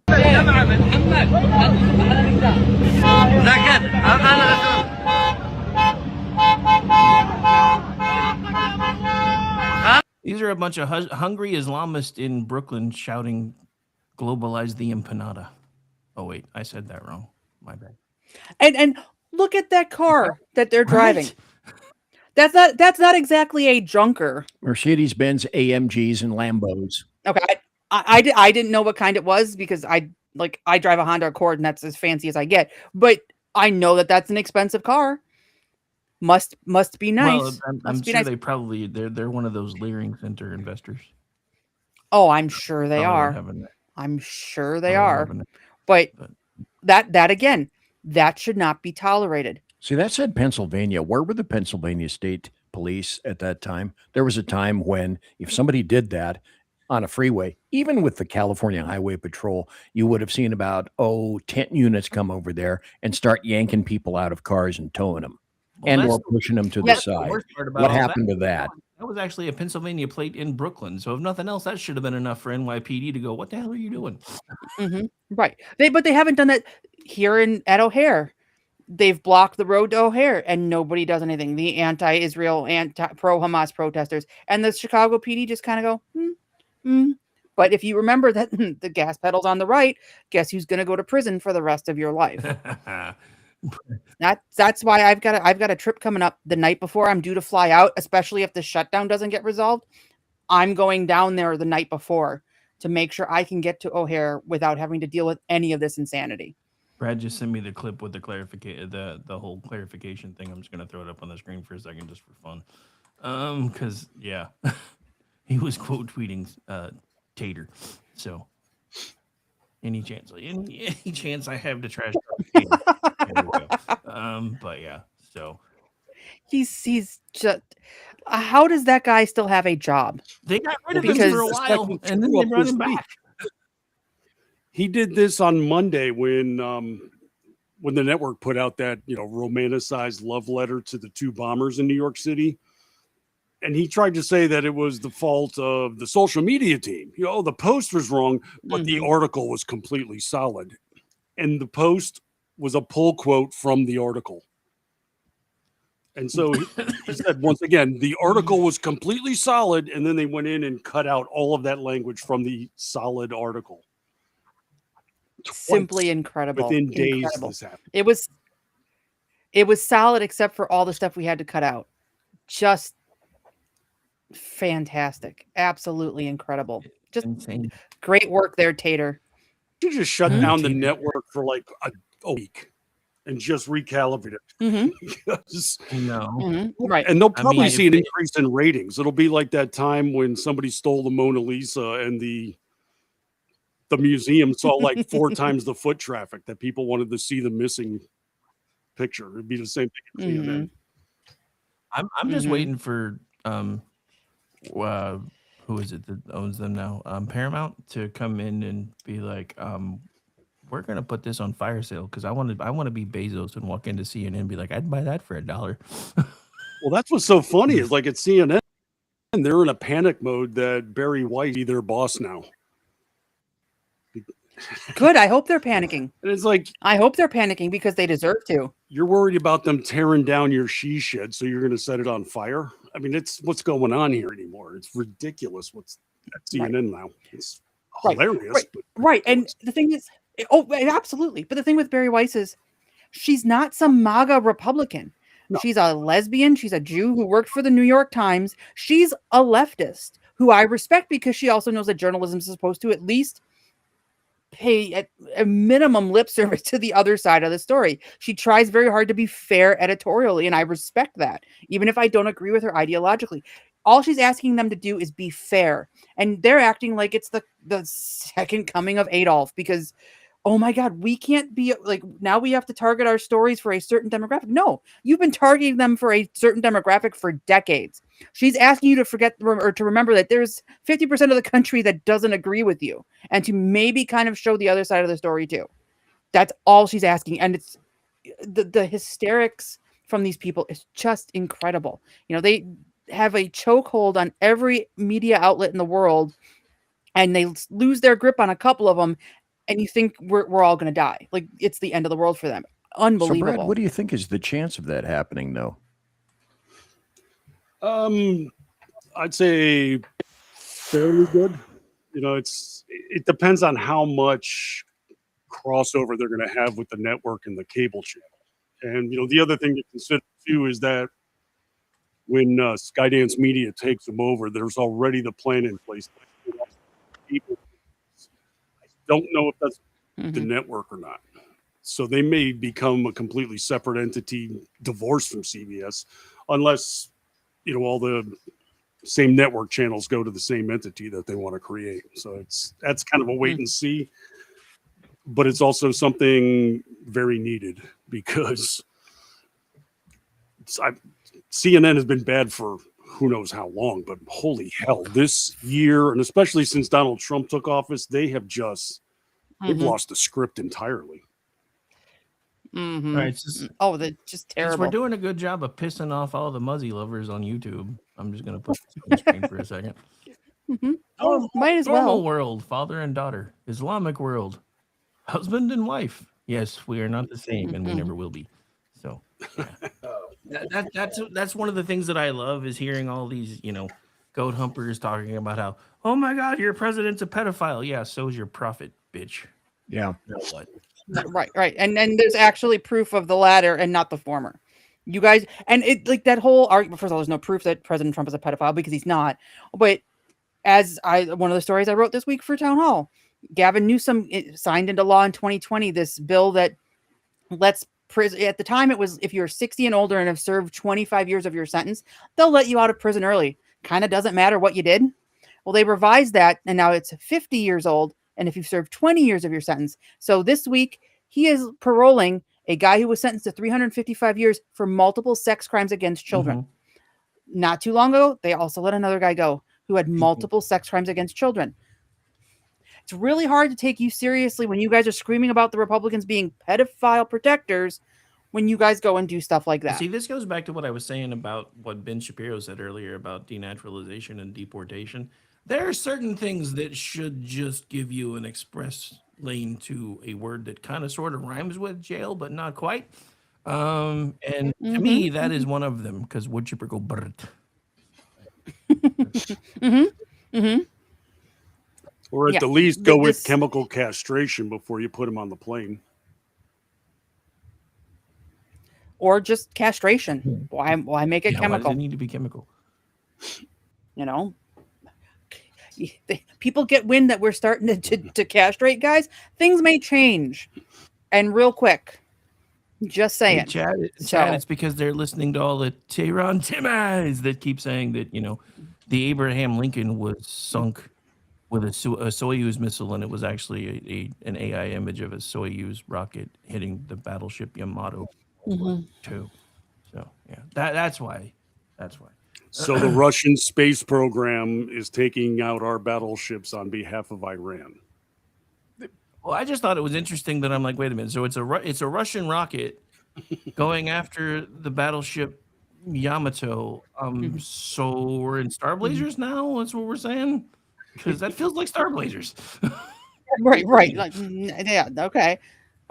These are a bunch of hungry Islamists in Brooklyn shouting, "Globalize the empanada." Oh wait, I said that wrong. My bad. And look at that car that they're driving. Right? That's not exactly a junker. Mercedes-Benz AMGs and Lambos. Okay, I didn't know what kind it was because I drive a Honda Accord and that's as fancy as I get. But I know that that's an expensive car. Must be nice. Well, I'm sure nice. They probably they're one of those Leering Center investors. Oh, I'm sure they are. I'm sure they are. But that again, that should not be tolerated. See, that said Pennsylvania. Where were the Pennsylvania State Police at that time? There was a time when if somebody did that on a freeway, even with the California Highway Patrol, you would have seen about 10 units come over there and start yanking people out of cars and towing them. Well, or pushing them to the side. What happened to that? That was actually a Pennsylvania plate in Brooklyn. So if nothing else, that should have been enough for NYPD to go, "What the hell are you doing?" Mm-hmm. Right. But they haven't done that here at O'Hare. They've blocked the road to O'Hare and nobody does anything. The anti-Israel, pro-Hamas protesters and the Chicago PD just kind of go, But if you remember that the gas pedal's on the right, guess who's going to go to prison for the rest of your life? That's why I've got a trip coming up the night before I'm due to fly out, especially if the shutdown doesn't get resolved. I'm going down there the night before to make sure I can get to O'Hare without having to deal with any of this insanity. Brad just sent me the clip with the clarification, the whole clarification thing. I'm just gonna throw it up on the screen for a second, just for fun. Because yeah, he was quote tweeting Tater. So any chance I have to trash talk, but yeah. So he's just. How does that guy still have a job? They got rid of him for a while, and then they brought him back. He did this on Monday when the network put out that romanticized love letter to the two bombers in New York City, and he tried to say that it was the fault of the social media team. The post was wrong, but the article was completely solid, and the post was a pull quote from the article. And so he said, once again, the article was completely solid, and then they went in and cut out all of that language from the solid article. Simply incredible. Within days, this happened. It was solid except for all the stuff we had to cut out. Just fantastic. Absolutely incredible. Just insane. Great work there, Tater. You just shut down the network for like a week and just recalibrate it. Right. And they'll probably see an increase in ratings. It'll be like that time when somebody stole the Mona Lisa and the museum saw like 4 times the foot traffic that people wanted to see the missing picture. It'd be the same thing at CNN. I'm just waiting for who is it that owns them now? Paramount to come in and be like, we're gonna put this on fire sale because I want to be Bezos and walk into CNN and be like, I'd buy that for $1. Well, that's what's so funny is like at CNN, they're in a panic mode that Barry White be their boss now. Good. I hope they're panicking. And it's like, I hope they're panicking because they deserve to. You're worried about them tearing down your she shed, so you're going to set it on fire. I mean, it's what's going on here anymore. It's ridiculous. What's at CNN now? It's hilarious. Right. And the thing is, absolutely. But the thing with Barry Weiss is she's not some MAGA Republican. No. She's a lesbian. She's a Jew who worked for the New York Times. She's a leftist who I respect because she also knows that journalism is supposed to at least pay at a minimum lip service to the other side of the story. She tries very hard to be fair editorially, and I respect that, even if I don't agree with her ideologically. All she's asking them to do is be fair, and they're acting like it's the second coming of Adolf because, oh my God, we can't be like, now we have to target our stories for a certain demographic. No, you've been targeting them for a certain demographic for decades. She's asking you to forget or to remember that there's 50% of the country that doesn't agree with you and to maybe kind of show the other side of the story too. That's all she's asking. And it's the hysterics from these people is just incredible. You know, they have a chokehold on every media outlet in the world and they lose their grip on a couple of them. And you think we're all going to die. Like it's the end of the world for them. Unbelievable. So Brad, what do you think is the chance of that happening though? I'd say fairly good. You know, it depends on how much crossover they're going to have with the network and the cable channel. And, you know, the other thing to consider too is that when Skydance Media takes them over, there's already the plan in place. People, I don't know if that's the network or not. So they may become a completely separate entity, divorced from CBS, unless, you know, all the same network channels go to the same entity that they want to create. So that's kind of a wait and see, but it's also something very needed because CNN has been bad for who knows how long, but holy hell, this year, and especially since Donald Trump took office, they have just they've lost the script entirely. Right, they're just terrible. We're doing a good job of pissing off all the Muzzy lovers on YouTube. I'm just going to put this on the screen for a second. Might as well. Normal world, father and daughter. Islamic world, husband and wife. Yes, we are not the same, and we never will be. So yeah. That's one of the things that I love is hearing all these, you know, goat humpers talking about how, oh my God, your president's a pedophile. Yeah, so is your prophet, bitch. Yeah. You know what? Right. And there's actually proof of the latter and not the former. You guys, and it like that whole argument. First of all, there's no proof that President Trump is a pedophile because he's not. But one of the stories I wrote this week for Town Hall, Gavin Newsom signed into law in 2020 this bill that lets prison. At the time, it was if you're 60 and older and have served 25 years of your sentence, they'll let you out of prison early. Kind of doesn't matter what you did. Well, they revised that, and now it's 50 years old. And if you've served 20 years of your sentence. So this week, he is paroling a guy who was sentenced to 355 years for multiple sex crimes against children. Not too long ago, they also let another guy go who had multiple sex crimes against children. It's really hard to take you seriously when you guys are screaming about the Republicans being pedophile protectors when you guys go and do stuff like that. See, this goes back to what I was saying about what Ben Shapiro said earlier about denaturalization and deportation. There are certain things that should just give you an express lane to a word that kind of sort of rhymes with jail, but not quite. And to me, that is one of them because wood chipper go brrrt. Or at the least go with chemical castration before you put them on the plane. Or just castration. Why make it chemical? Why does it need to be chemical? You know? People get wind that we're starting to castrate guys. Things may change, and real quick. Just saying. Hey, Chad, it's because they're listening to all the Tehran Timmys that keep saying that, you know, the Abraham Lincoln was sunk with a Soyuz missile, and it was actually an AI image of a Soyuz rocket hitting the battleship Yamato too. So yeah, that's why. So the Russian space program is taking out our battleships on behalf of Iran. Well, I just thought it was interesting that I'm like, wait a minute. So it's a Russian rocket going after the battleship Yamato. So we're in Star Blazers now. That's what we're saying, because that feels like Star Blazers. Right. Like, yeah. Okay.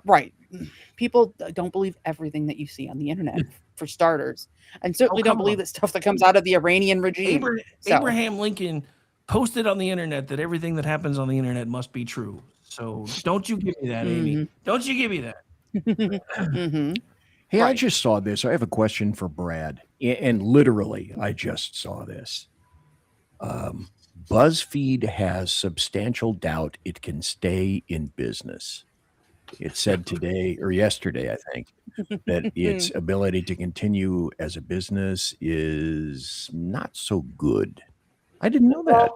Right. People don't believe everything that you see on the internet, for starters, and certainly don't believe that stuff that comes out of the Iranian regime. Abraham Lincoln posted on the internet that everything that happens on the internet must be true. So don't you give me that, Amy. Don't you give me that. Hey, I just saw this. I have a question for Brad. And literally, I just saw this. BuzzFeed has substantial doubt it can stay in business. It said today or yesterday, I think, that its ability to continue as a business is not so good. I didn't know that.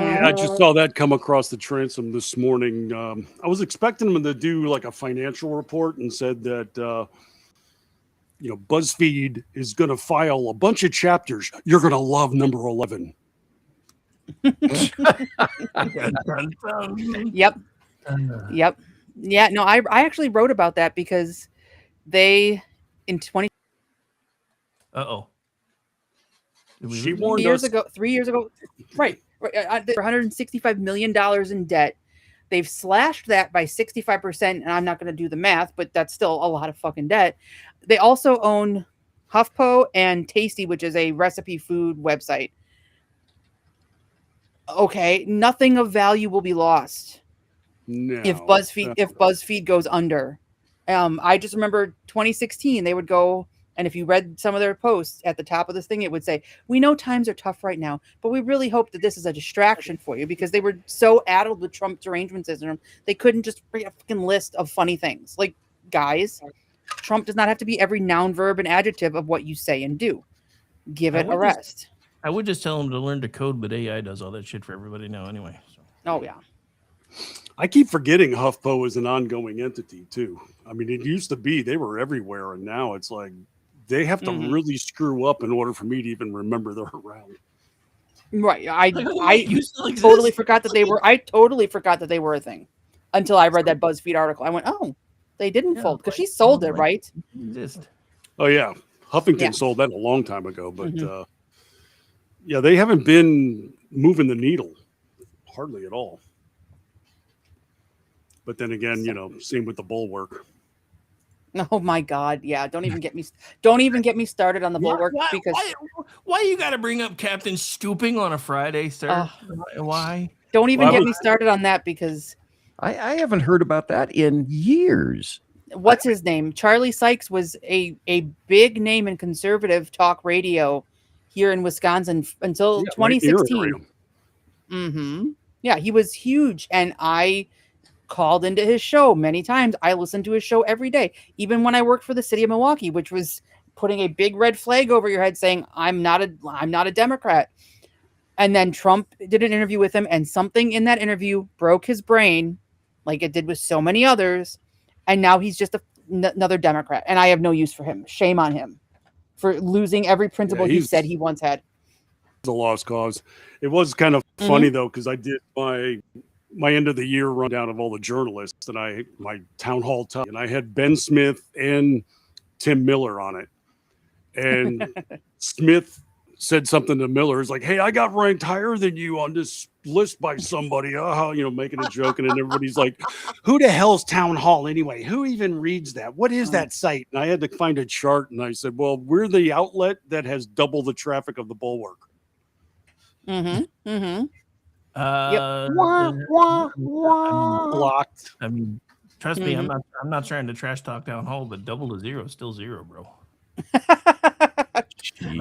Yeah, I just saw that come across the transom this morning. I was expecting them to do like a financial report and said that, BuzzFeed is going to file a bunch of chapters. You're going to love number 11. Yep. Yep. Yeah, no, I actually wrote about that because they in 20 Uh-oh. She warned 3 years ago, right. They're $165 million in debt. They've slashed that by 65%, and I'm not going to do the math, but that's still a lot of fucking debt. They also own HuffPo and Tasty, which is a recipe food website. Okay, nothing of value will be lost if BuzzFeed goes under. I just remember 2016, they would go, and if you read some of their posts at the top of this thing, it would say, "We know times are tough right now, but we really hope that this is a distraction for you," because they were so addled with Trump derangement syndrome, they couldn't just bring a fucking list of funny things. Like, guys, Trump does not have to be every noun, verb, and adjective of what you say and do. Give it a rest. I would just tell them to learn to code, but AI does all that shit for everybody now anyway. So. Oh, yeah. I keep forgetting HuffPo is an ongoing entity, too. I mean, it used to be they were everywhere, and now it's like they have to really screw up in order for me to even remember they're around. Right. I totally forgot that they were. I totally forgot that they were a thing until I read that BuzzFeed article. I went, "Oh, they didn't fold because she sold it, right?" Oh yeah, Huffington sold that a long time ago, but yeah, they haven't been moving the needle hardly at all. But then again, same with the Bulwark. Oh my God! Yeah, don't even get me started on the Bulwark because why you got to bring up Captain Stooping on a Friday, sir? Why? Don't even get me started on that because I haven't heard about that in years. What's his name? Charlie Sykes was a big name in conservative talk radio here in Wisconsin until 2016. Yeah, he was huge, and I called into his show many times. I listened to his show every day, even when I worked for the city of Milwaukee, which was putting a big red flag over your head saying I'm not a Democrat. And then Trump did an interview with him, and something in that interview broke his brain like it did with so many others, and now he's just another Democrat, and I have no use for him. Shame on him for losing every principle he said he once had. It's a lost cause. It was kind of funny though, because I did my end of the year rundown of all the journalists, and my town hall talk, and I had Ben Smith and Tim Miller on it. And Smith said something to Miller. It's like, "Hey, I got ranked higher than you on this list by somebody," making a joke. And then everybody's like, "Who the hell's town hall anyway? Who even reads that? What is that site?" And I had to find a chart, and I said, "Well, we're the outlet that has double the traffic of the Bulwark." Blocked. I mean, trust me, I'm not trying to trash talk town hall, but double to zero is still zero, bro.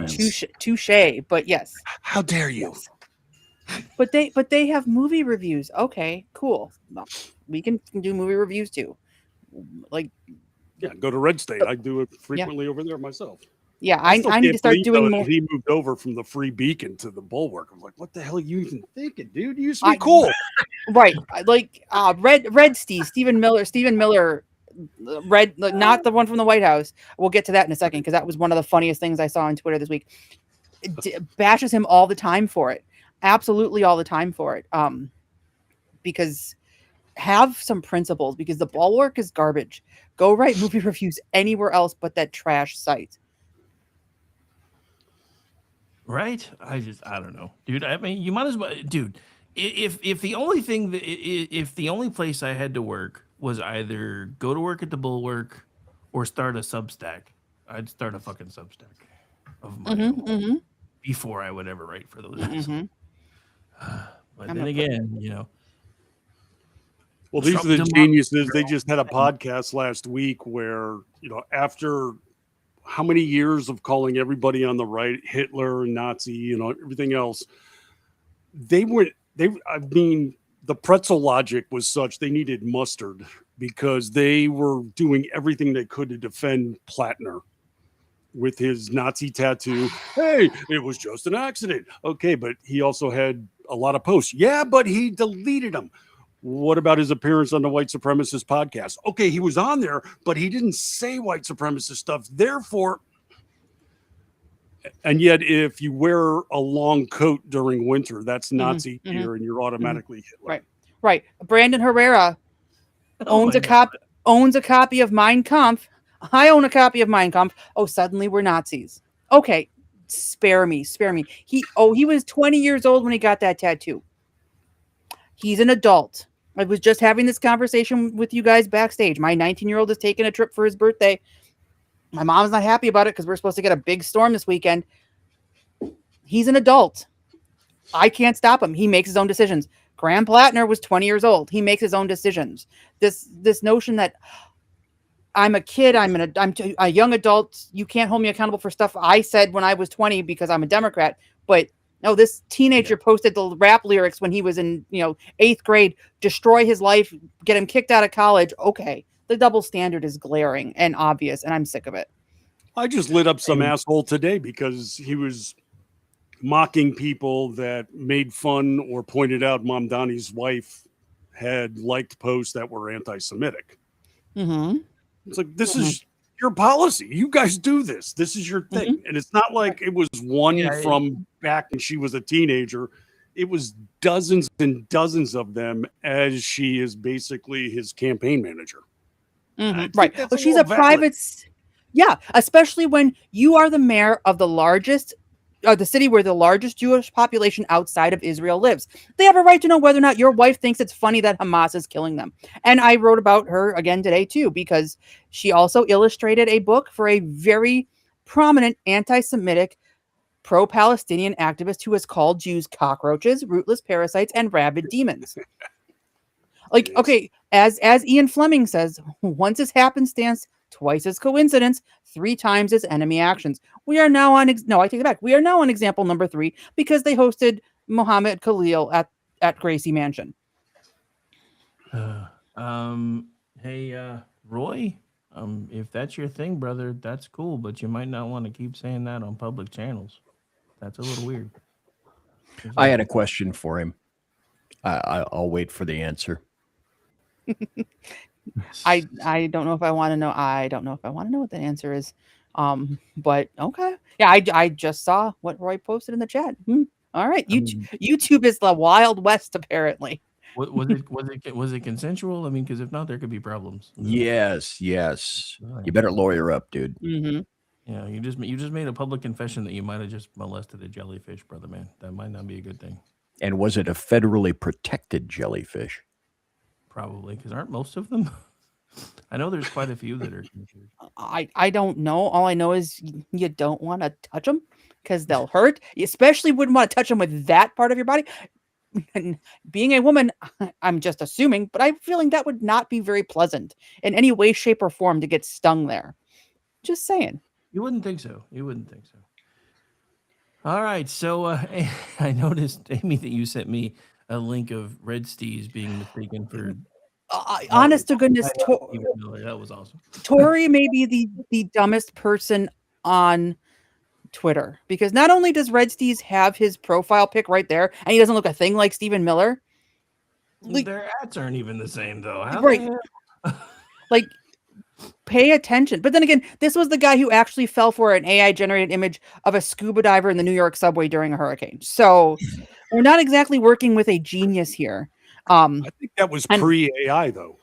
Touche, but yes. How dare you? But they have movie reviews. Okay, cool. We can do movie reviews too. Like, yeah, go to Red State. I do it frequently over there myself. Yeah, I need to start doing more. He moved over from the Free Beacon to the Bulwark. I'm like, what the hell are you even thinking, dude? You used to be cool. Right. Like Red Stephen Miller, not the one from the White House. We'll get to that in a second because that was one of the funniest things I saw on Twitter this week. Bashes him all the time for it. Absolutely all the time for it. Because have some principles, because the Bulwark is garbage. Go write movie reviews anywhere else but that trash site. Right? I don't know, dude. I mean, you might as well, dude. If the only place I had to work was either go to work at the Bulwark or start a Substack, I'd start a fucking Substack of my own before I would ever write for those. But then again, Well, these are the geniuses. They just had a podcast last week where, after how many years of calling everybody on the right Hitler, Nazi, everything else, the pretzel logic was such they needed mustard because they were doing everything they could to defend Plattner with his Nazi tattoo. Hey, it was just an accident. Okay, but he also had a lot of posts. Yeah, but he deleted them. What about his appearance on the White Supremacist podcast? Okay, he was on there, but he didn't say white supremacist stuff. Therefore, and yet if you wear a long coat during winter, that's Nazi gear and you're automatically Hitler. Right. Brandon Herrera owns a copy of Mein Kampf. I own a copy of Mein Kampf. Oh, suddenly we're Nazis. Okay, spare me. He was 20 years old when he got that tattoo. He's an adult. I was just having this conversation with you guys backstage. My 19-year-old is taking a trip for his birthday. My mom's not happy about it because we're supposed to get a big storm this weekend. He's an adult. I can't stop him. He makes his own decisions. Graham Plattner was 20 years old. He makes his own decisions. This notion that I'm a kid, I'm a young adult, you can't hold me accountable for stuff I said when I was 20 because I'm a Democrat. But no, this teenager posted the rap lyrics when he was in 8th grade, destroy his life, get him kicked out of college. Okay, the double standard is glaring and obvious, and I'm sick of it. I just lit up some asshole today because he was mocking people that made fun or pointed out Mom Donnie's wife had liked posts that were anti-Semitic. Mm-hmm. It's like, this is your policy. You guys do this. This is your thing. And it's not like it was one from back when she was a teenager. It was dozens and dozens of them as she is basically his campaign manager. Right. Well, she's a private. Yeah. Especially when you are the mayor of the city where the largest Jewish population outside of Israel lives. They have a right to know whether or not your wife thinks it's funny that Hamas is killing them. And I wrote about her again today too, because she also illustrated a book for a very prominent anti-Semitic pro-Palestinian activist who has called Jews cockroaches, rootless parasites, and rabid demons. Okay, as Ian Fleming says, once is happenstance, twice is coincidence, 3 times is enemy actions. We are now on, I take it back. We are now on example number 3 because they hosted Mohammed Khalil at Gracie Mansion. Hey, Roy, if that's your thing, brother, that's cool, but you might not want to keep saying that on public channels. That's a little weird. I had a question for him. I'll wait for the answer. I don't know if I want to know. I don't know if I want to know what the answer is. But okay. Yeah, I just saw what Roy posted in the chat. All right. YouTube is the Wild West, apparently. Was it consensual? I mean, because if not, there could be problems. Yes. You better lawyer up, dude. Mm-hmm. Yeah, you just made a public confession that you might have just molested a jellyfish, brother man. That might not be a good thing. And was it a federally protected jellyfish? Probably, because aren't most of them? I know there's quite a few that are. I don't know. All I know is you don't want to touch them because they'll hurt. You especially wouldn't want to touch them with that part of your body. And being a woman, I'm just assuming, but I'm feeling that would not be very pleasant in any way, shape, or form to get stung there. Just saying. You wouldn't think so. All right. So I noticed, Amy, that you sent me a link of Red Steez being mistaken for. Honest to goodness, that was awesome. Tori may be the dumbest person on Twitter because not only does Red Steez have his profile pic right there, and he doesn't look a thing like Stephen Miller. Their ads aren't even the same, though. Right. Pay attention. But then again, this was the guy who actually fell for an AI generated image of a scuba diver in the New York subway during a hurricane. So we're not exactly working with a genius here. I think that was pre-AI though.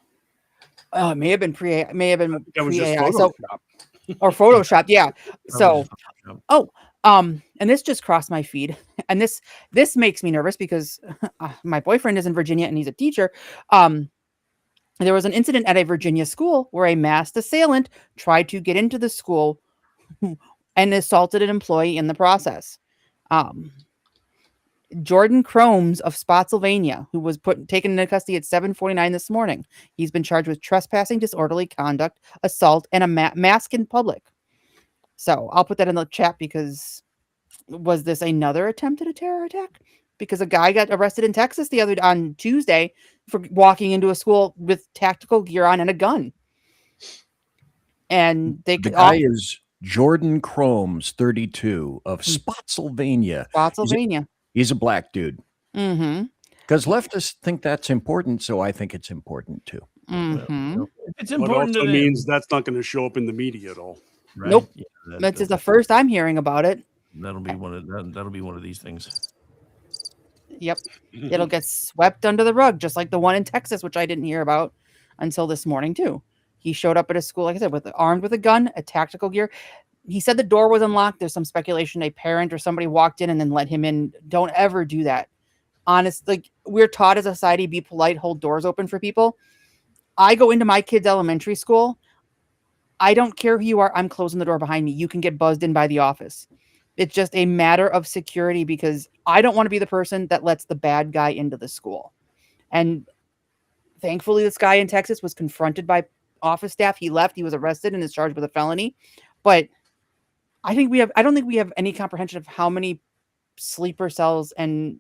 Oh, it may have been pre-AI. That was just Photoshop. So, or Photoshop, yeah. So and this just crossed my feed. And this makes me nervous because my boyfriend is in Virginia and he's a teacher. There was an incident at a Virginia school where a masked assailant tried to get into the school and assaulted an employee in the process. Jordan Cromes of Spotsylvania, who was taken into custody at 7:49 this morning. He's been charged with trespassing, disorderly conduct, assault, and a mask in public. So I'll put that in the chat because was this another attempt at a terror attack? Because a guy got arrested in Texas on Tuesday for walking into a school with tactical gear on and a gun. And the guy is Jordan Cromes, 32, of Spotsylvania. He's a black dude. Mm-hmm. Because leftists think that's important, so I think it's important too. Mm-hmm. It's important. It also means that's not going to show up in the media at all. Right? Nope. Yeah, that's the first I'm hearing about it. That'll be one of these things. Yep. It'll get swept under the rug, just like the one in Texas, which I didn't hear about until this morning too. He showed up at a school, like I said, armed with a gun, a tactical gear. He said the door was unlocked. There's some speculation a parent or somebody walked in and then let him in. Don't ever do that. Honestly, we're taught as a society, be polite, hold doors open for people. I go into my kids' elementary school. I don't care who you are. I'm closing the door behind me. You can get buzzed in by the office. It's just a matter of security because I don't want to be the person that lets the bad guy into the school. And thankfully, this guy in Texas was confronted by office staff. He left. He was arrested and is charged with a felony. But I don't think we have any comprehension of how many sleeper cells and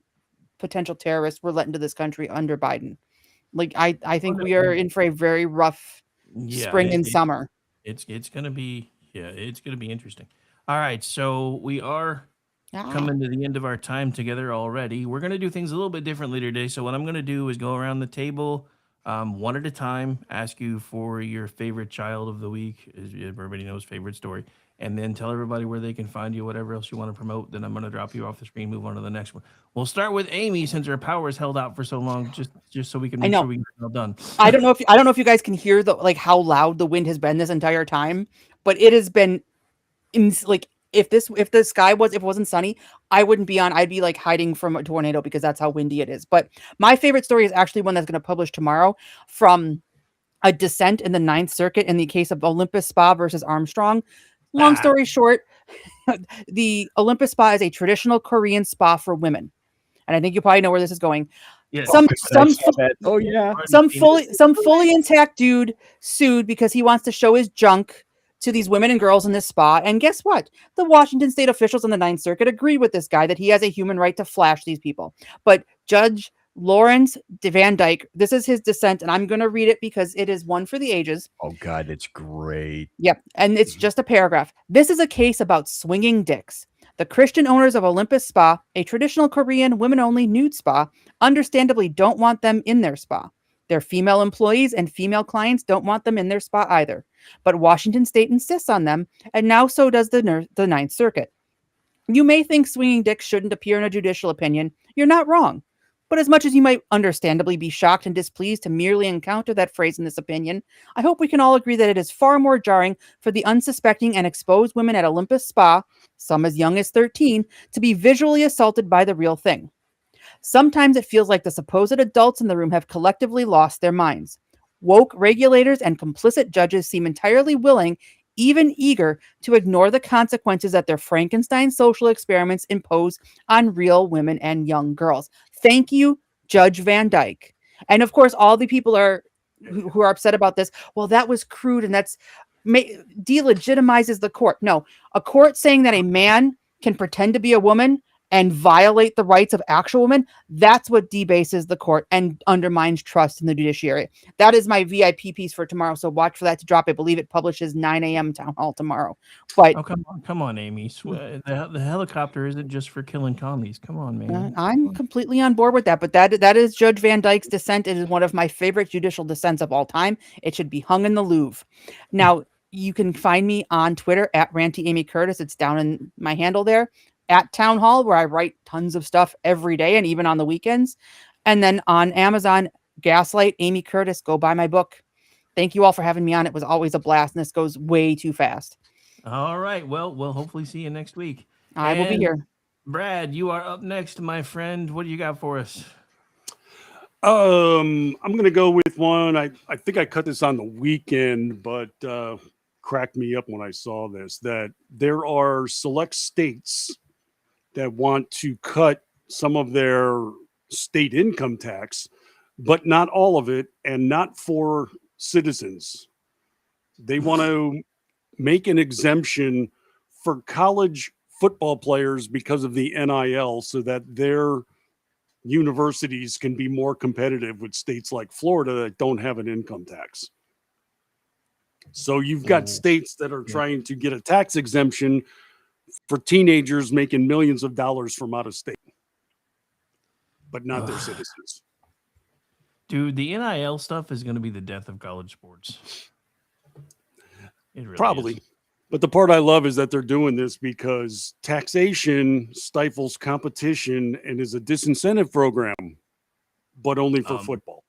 potential terrorists were let into this country under Biden. Like I think we are in for a very rough spring and summer. It's gonna be interesting. All right, so we are coming to the end of our time together already. We're gonna do things a little bit differently today. So what I'm gonna do is go around the table one at a time, ask you for your favorite child of the week, as everybody knows, favorite story, and then tell everybody where they can find you, whatever else you want to promote. Then I'm going to drop you off the screen, move on to the next one. We'll start with Amy since her power is held out for so long, just so we can make sure we get it all done. I don't know if you guys can hear how loud the wind has been this entire time, but it has been if the sky if it wasn't sunny, I wouldn't be on. I'd be hiding from a tornado because that's how windy it is. But my favorite story is actually one that's going to publish tomorrow from a dissent in the Ninth Circuit in the case of Olympus Spa versus Armstrong. Long story short, the Olympus Spa is a traditional Korean spa for women. And I think you probably know where this is going. Yeah. Some fully intact dude sued because he wants to show his junk to these women and girls in this spa. And guess what? The Washington state officials in the Ninth Circuit agree with this guy that he has a human right to flash these people. But Judge Lawrence Van Dyke, this is his dissent, and I'm going to read it because it is one for the ages. Oh, God, it's great. Yep, and it's just a paragraph. This is a case about swinging dicks. The Christian owners of Olympus Spa, a traditional Korean women-only nude spa, understandably don't want them in their spa. Their female employees and female clients don't want them in their spa either. But Washington state insists on them, and now so does the Ninth Circuit. You may think swinging dicks shouldn't appear in a judicial opinion. You're not wrong. But as much as you might understandably be shocked and displeased to merely encounter that phrase in this opinion, I hope we can all agree that it is far more jarring for the unsuspecting and exposed women at Olympus Spa, some as young as 13, to be visually assaulted by the real thing. Sometimes it feels like the supposed adults in the room have collectively lost their minds. Woke regulators and complicit judges seem entirely willing, even eager, to ignore the consequences that their Frankenstein social experiments impose on real women and young girls. Thank you, Judge Van Dyke. And of course, all the people who are upset about this, well, that was crude and that's delegitimizes the court. No, a court saying that a man can pretend to be a woman and violate the rights of actual women, that's what debases the court and undermines trust in the judiciary. That is my VIP piece for tomorrow, so watch for that to drop. I believe it publishes 9 a.m. Town Hall tomorrow. But come on, Amy. The helicopter isn't just for killing commies. Come on, man. I'm completely on board with that, but that is Judge Van Dyke's dissent. It is one of my favorite judicial dissents of all time. It should be hung in the Louvre. Now, you can find me on Twitter at Ranty Amy Curtis. It's down in my handle there. At Town Hall, where I write tons of stuff every day and even on the weekends. And then on Amazon, Gaslight, Amy Curtis, go buy my book. Thank you all for having me on. It was always a blast, and this goes way too fast. All right. Well, we'll hopefully see you next week. I will be here. Brad, you are up next, my friend. What do you got for us? I'm going to go with one. I think I cut this on the weekend, but cracked me up when I saw this, that there are select states that want to cut some of their state income tax, but not all of it, and not for citizens. They want to make an exemption for college football players because of the NIL so that their universities can be more competitive with states like Florida that don't have an income tax. So you've got states that are trying to get a tax exemption for teenagers making millions of dollars from out of state, but not their citizens. Dude, the NIL stuff is going to be the death of college sports. It really Probably. is. But the part I love is that they're doing this because taxation stifles competition and is a disincentive program, but only for football.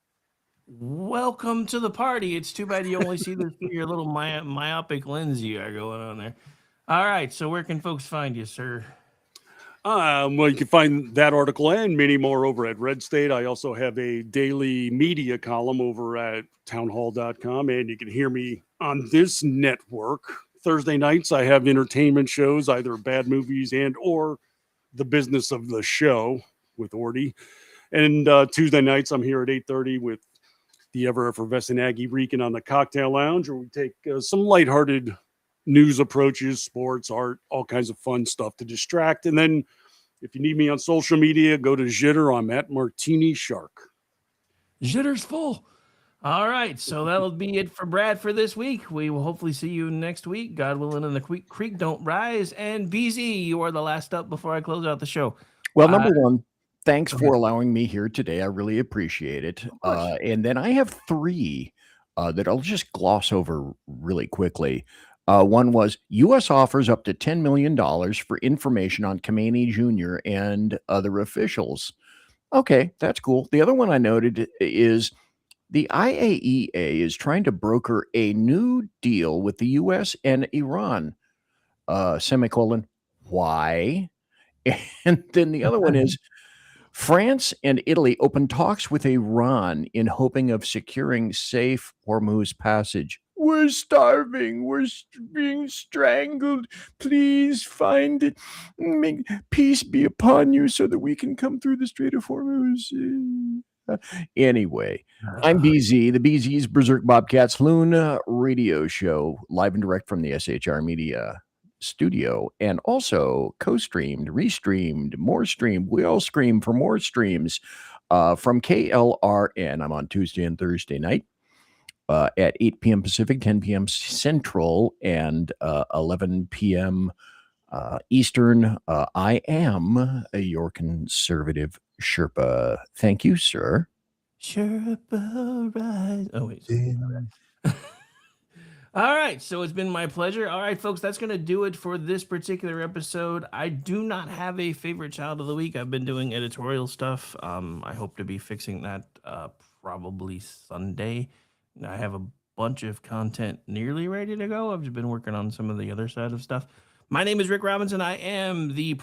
Welcome to the party. It's too bad you only see this through your little myopic lens you got going on there. All right, so where can folks find you, sir? Well, you can find that article and many more over at Red State. I also have a daily media column over at townhall.com, and you can hear me on this network. Thursday nights, I have entertainment shows, either bad movies and or the business of the show with Orty. And Tuesday nights, I'm here at 8:30 with the ever effervescent Aggie Reekin on the Cocktail Lounge, where we take some lighthearted news approaches, sports, art, all kinds of fun stuff to distract. And then if you need me on social media, go to Jitter. I'm at Martini Shark. Jitter's full. All right, so that'll be it for Brad for this week. We will hopefully see you next week. God willing, and the creek don't rise. And BZ, you are the last up before I close out the show. Well, number one, thanks for allowing me here today. I really appreciate it. And then I have three that I'll just gloss over really quickly. One was U.S. offers up to $10 million for information on Khamenei Jr. and other officials. Okay, that's cool. The other one I noted is the IAEA is trying to broker a new deal with the U.S. and Iran. Semicolon, why? And then the other one is France and Italy open talks with Iran in hoping of securing safe Hormuz passage. We're starving. We're being strangled. Please find it. Make peace be upon you so that we can come through the Strait of Hormuz. Anyway, I'm BZ, the BZ's Berserk Bobcats Loon radio show, live and direct from the SHR Media studio, and also co-streamed, restreamed, more streamed. We all scream for more streams from KLRN. I'm on Tuesday and Thursday night at 8 p.m. Pacific, 10 p.m. Central, and 11 p.m. Eastern. I am your conservative Sherpa. Thank you, sir. Sherpa rise. Oh, wait. All right, so it's been my pleasure. All right, folks, that's going to do it for this particular episode. I do not have a favorite child of the week. I've been doing editorial stuff. I hope to be fixing that probably Sunday. I have a bunch of content nearly ready to go. I've just been working on some of the other side of stuff. My name is Rick Robinson. I am the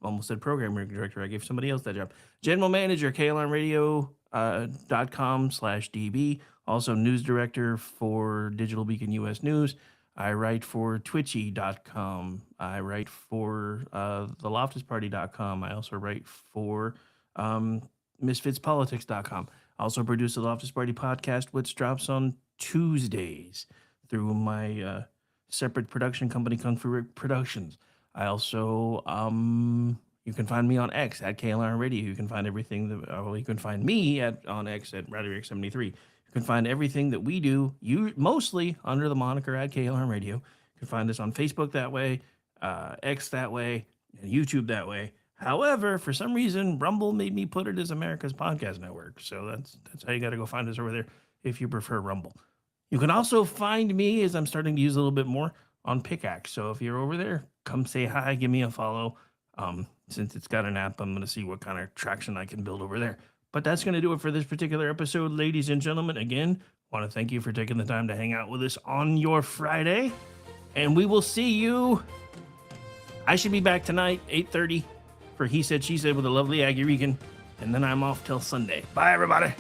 almost said program director. I gave somebody else that job. General manager, KLRnradio.com/DB. Also news director for Digital Beacon US News. I write for Twitchy.com. I write for theloftusparty.com. I also write for misfitspolitics.com. I also produce the Loftus Party podcast, which drops on Tuesdays through my separate production company, Kung Fu Rick Productions. I also, you can find me on X at KLR Radio. You can find everything you can find me on X at RadioRick73. You can find everything that we do, mostly under the moniker at KLR Radio. You can find us on Facebook that way, X that way, and YouTube that way. However, for some reason, Rumble made me put it as America's Podcast Network. So that's how you got to go find us over there if you prefer Rumble. You can also find me, as I'm starting to use a little bit more, on Pickaxe. So if you're over there, come say hi, give me a follow. Since it's got an app, I'm going to see what kind of traction I can build over there. But that's going to do it for this particular episode, ladies and gentlemen. Again, want to thank you for taking the time to hang out with us on your Friday. And we will see you. I should be back tonight, 8:30. For He Said, She Said with the lovely Aggie Regan. And then I'm off till Sunday. Bye, everybody.